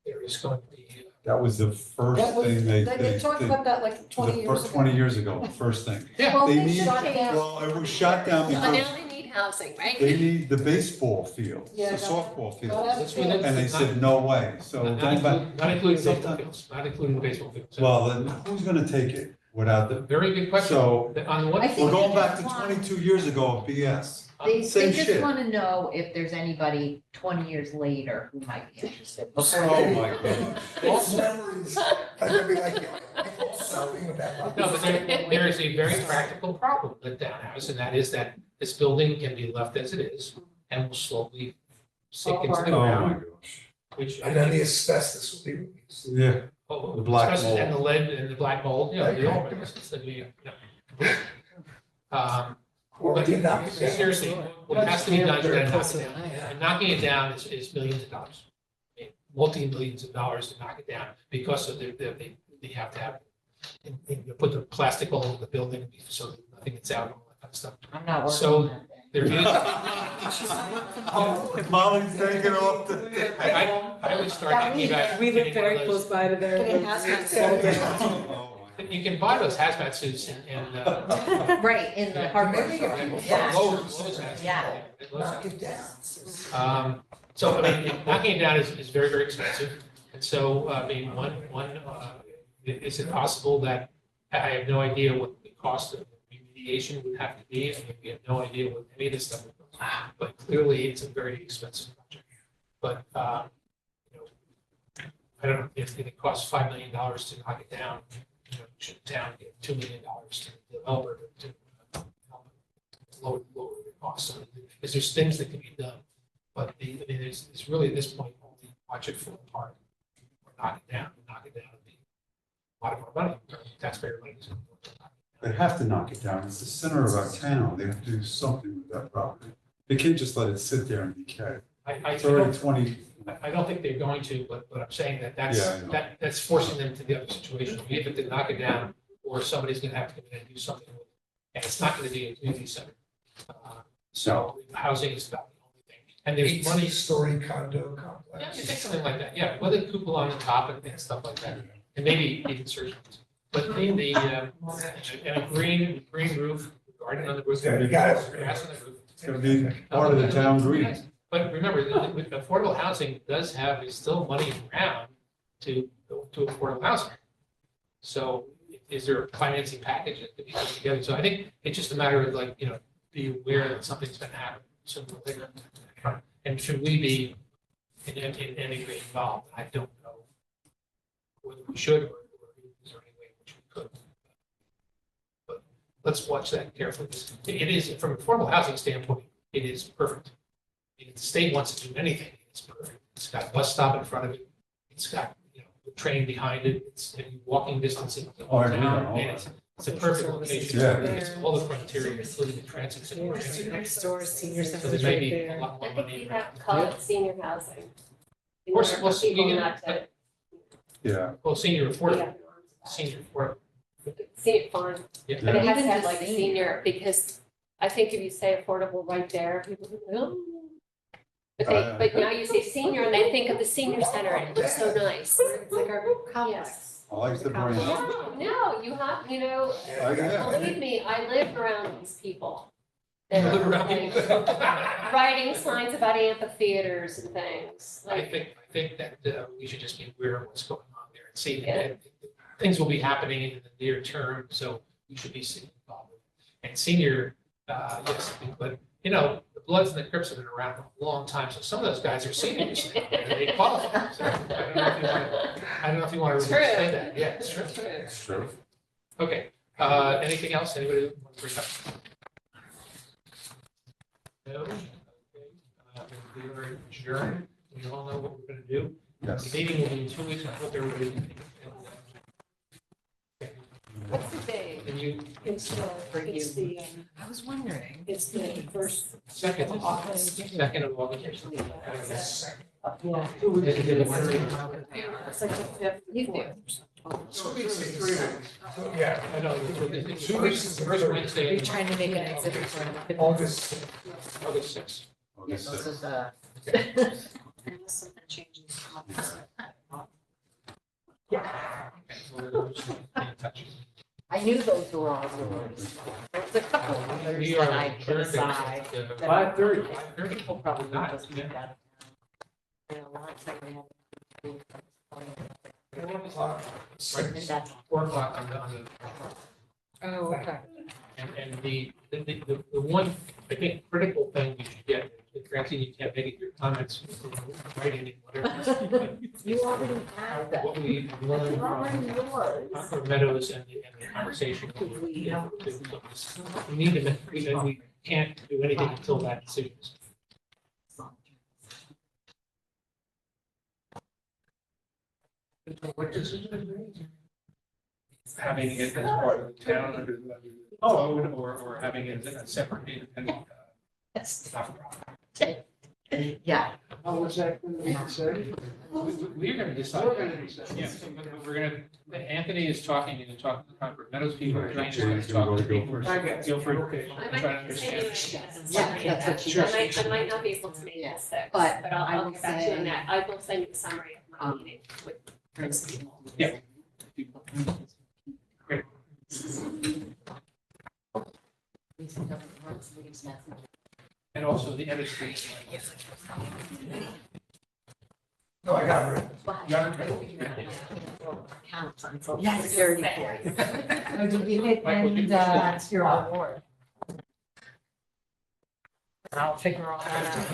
there is going to be. That was the first That was, thing they talked about that like 20 years ago. 20 years ago, the first thing. Yeah. Well, They they need, shut down. well, it was shot down So now because they need housing, right? they need the baseball field, the Yeah, no. softball field. That's within- And they said, no way. So Not going back, including baseball sometime- fields, not including the baseball fields. well, then who's gonna take it without the, Very good question. so On the one. I think we're going they back to just want- 22 years ago of BS. They Same just shit. want to know if there's anybody 20 years later who might be interested. Oh, my God. False memories. I'm gonna be like, I thought something with that. No, but there is a very practical problem with townhouse, and that is that this building can be left as it is and will slowly sink into the Oh, my ground, gosh. which. And then the asbestos will be released. Yeah. Oh, the black especially- And the mold. lead and the black mold, you know, the old, Or but do not. seriously, what has to be done is to knock it down. And knocking it down is millions of dollars. I mean, multi-millions of dollars to knock it down because of they have to have, and you put the plastic all over the building so that nothing gets out and all that kind of stuff. I'm not working So- on that. There is, Molly's taking off the. I would start thinking about. We live getting one very of close those- by to there. Getting hazmat suits. Oh, my You can buy those hazmat suits and, Right, in the hardware store. Yeah. Lowe's has. Yeah. Lowe's Knock has. it down. So, I mean, knocking it down is very, very expensive. And so, I mean, is it possible that, I have no idea what the cost of remediation would have to be. I mean, we have no idea what any of this stuff would cost. But clearly, it's a very expensive project. But, you know, I don't know if it costs $5 million to knock it down. You know, should the town get $2 million to the developer to help lower the cost? So there's things that can be done. But I mean, it's really at this point, only watch it fall apart or knock it down would be a lot of our money, taxpayer money. They have to knock it down. It's the center of our town. They have to do something with that property. They can't just let it sit there and decay. It's already 20. I don't think they're going to, but I'm saying that Yeah, I know. that's forcing them to the other situation. We have to knock it down, or somebody's gonna have to come in and do something with it. And it's not gonna be a community center. So housing is about the only thing. And there's money. 18-story condo Yeah, complex. you take something like that, yeah, with a cupola on the top and stuff like that, and maybe even surgeons. But and a green roof, garden on the roof. Yeah, you got it. Grass on the roof. It's gonna be part of the town green. But remember, with affordable housing does have, is still money around to go to affordable housing. So is there a financing package that could be put together? So I think it's just a matter of like, you know, be aware that something's gonna happen sooner or later. And should we be in any way involved? I don't know whether we should or is there any way in which we could. But let's watch that carefully. It is, from an affordable housing standpoint, it is perfect. If the state wants to do anything, it's perfect. It's got a bus stop in front of it. It's got, you know, the train behind it. It's in walking distance into the Oh, I agree on town. all And that. it's a perfect location. Yeah. It's all the criteria, including the transit. system. Next door, senior So center's there may right be a there. lot more I think money we around. have to call it senior housing. In Or- order well, for people you not to Yeah. Well, senior be affordable, up senior affordable. See it fine, Yeah. but it has to Even have the like a senior. senior, because I think if you say affordable right there, people go, oh. But now you say senior and they think of the senior center and it looks so nice. It's like our complex. I like the brand. No, you have, you know, Yeah. believe me, I live around these people. Live They're around like people. writing signs about amphitheaters and things, I like, think that we should just be aware of what's going on there and see Yeah. that things will be happening in the near term, so we should be seeing involved. And senior, yes, but you know, the Bloods and the Crips have been around for a long time, so some of those guys are seniors now, and they qualify. So I don't know if you want to True. really say that. Yeah, it's true. It's true. Okay, anything else? Anybody want to bring up? No? Okay. We are adjourned. We all know what we're gonna do. Yes. The meeting will be in 2 weeks, I hope everybody. What's the day? Can you, It's I was wondering. it's the first. second of August. Yeah. It's like the fifth. You do. Two weeks is 3 weeks. So, yeah, I know, it's 2 weeks is the first Are Wednesday. you trying to make an exhibit for it? August, August 6th. Yes, this is, Unless something changes. I knew those were all yours. There's a couple others We that are I put aside. adjourned at 5:30. 5:30. People probably Not, want us to yeah. get that. You know, lots of them. 4 o'clock. And that's 4 o'clock on the. Oh, okay. And the one, I think, critical thing we should get, Francine, you can't make it your comments, writing it, whatever. You already have that. What we learned You're already from yours. Concord Meadows and the conversation. We need to, we can't do anything until that decision is. What decision? Having it as part of the town under the code or having it as a separate independent. Nonprofit. Yeah. How was that going to be decided? We're gonna decide. We're gonna decide. Yes, we're gonna, Anthony is talking, and talking to Concord Meadows people, Right, James James, is you wanna talking to go people. first? Feel free, I try to might send understand. you. Yeah, that's what she does. I might not be able to make Yeah. the six, But but I I'll will get back to you on say- that. I will send you the summary of my Um, meeting with principal. Yeah. Great. And also the edit sheet. no, I got it. Yes, very Oh, did you hit Michael, and, you- that's your reward. I'll figure all that out.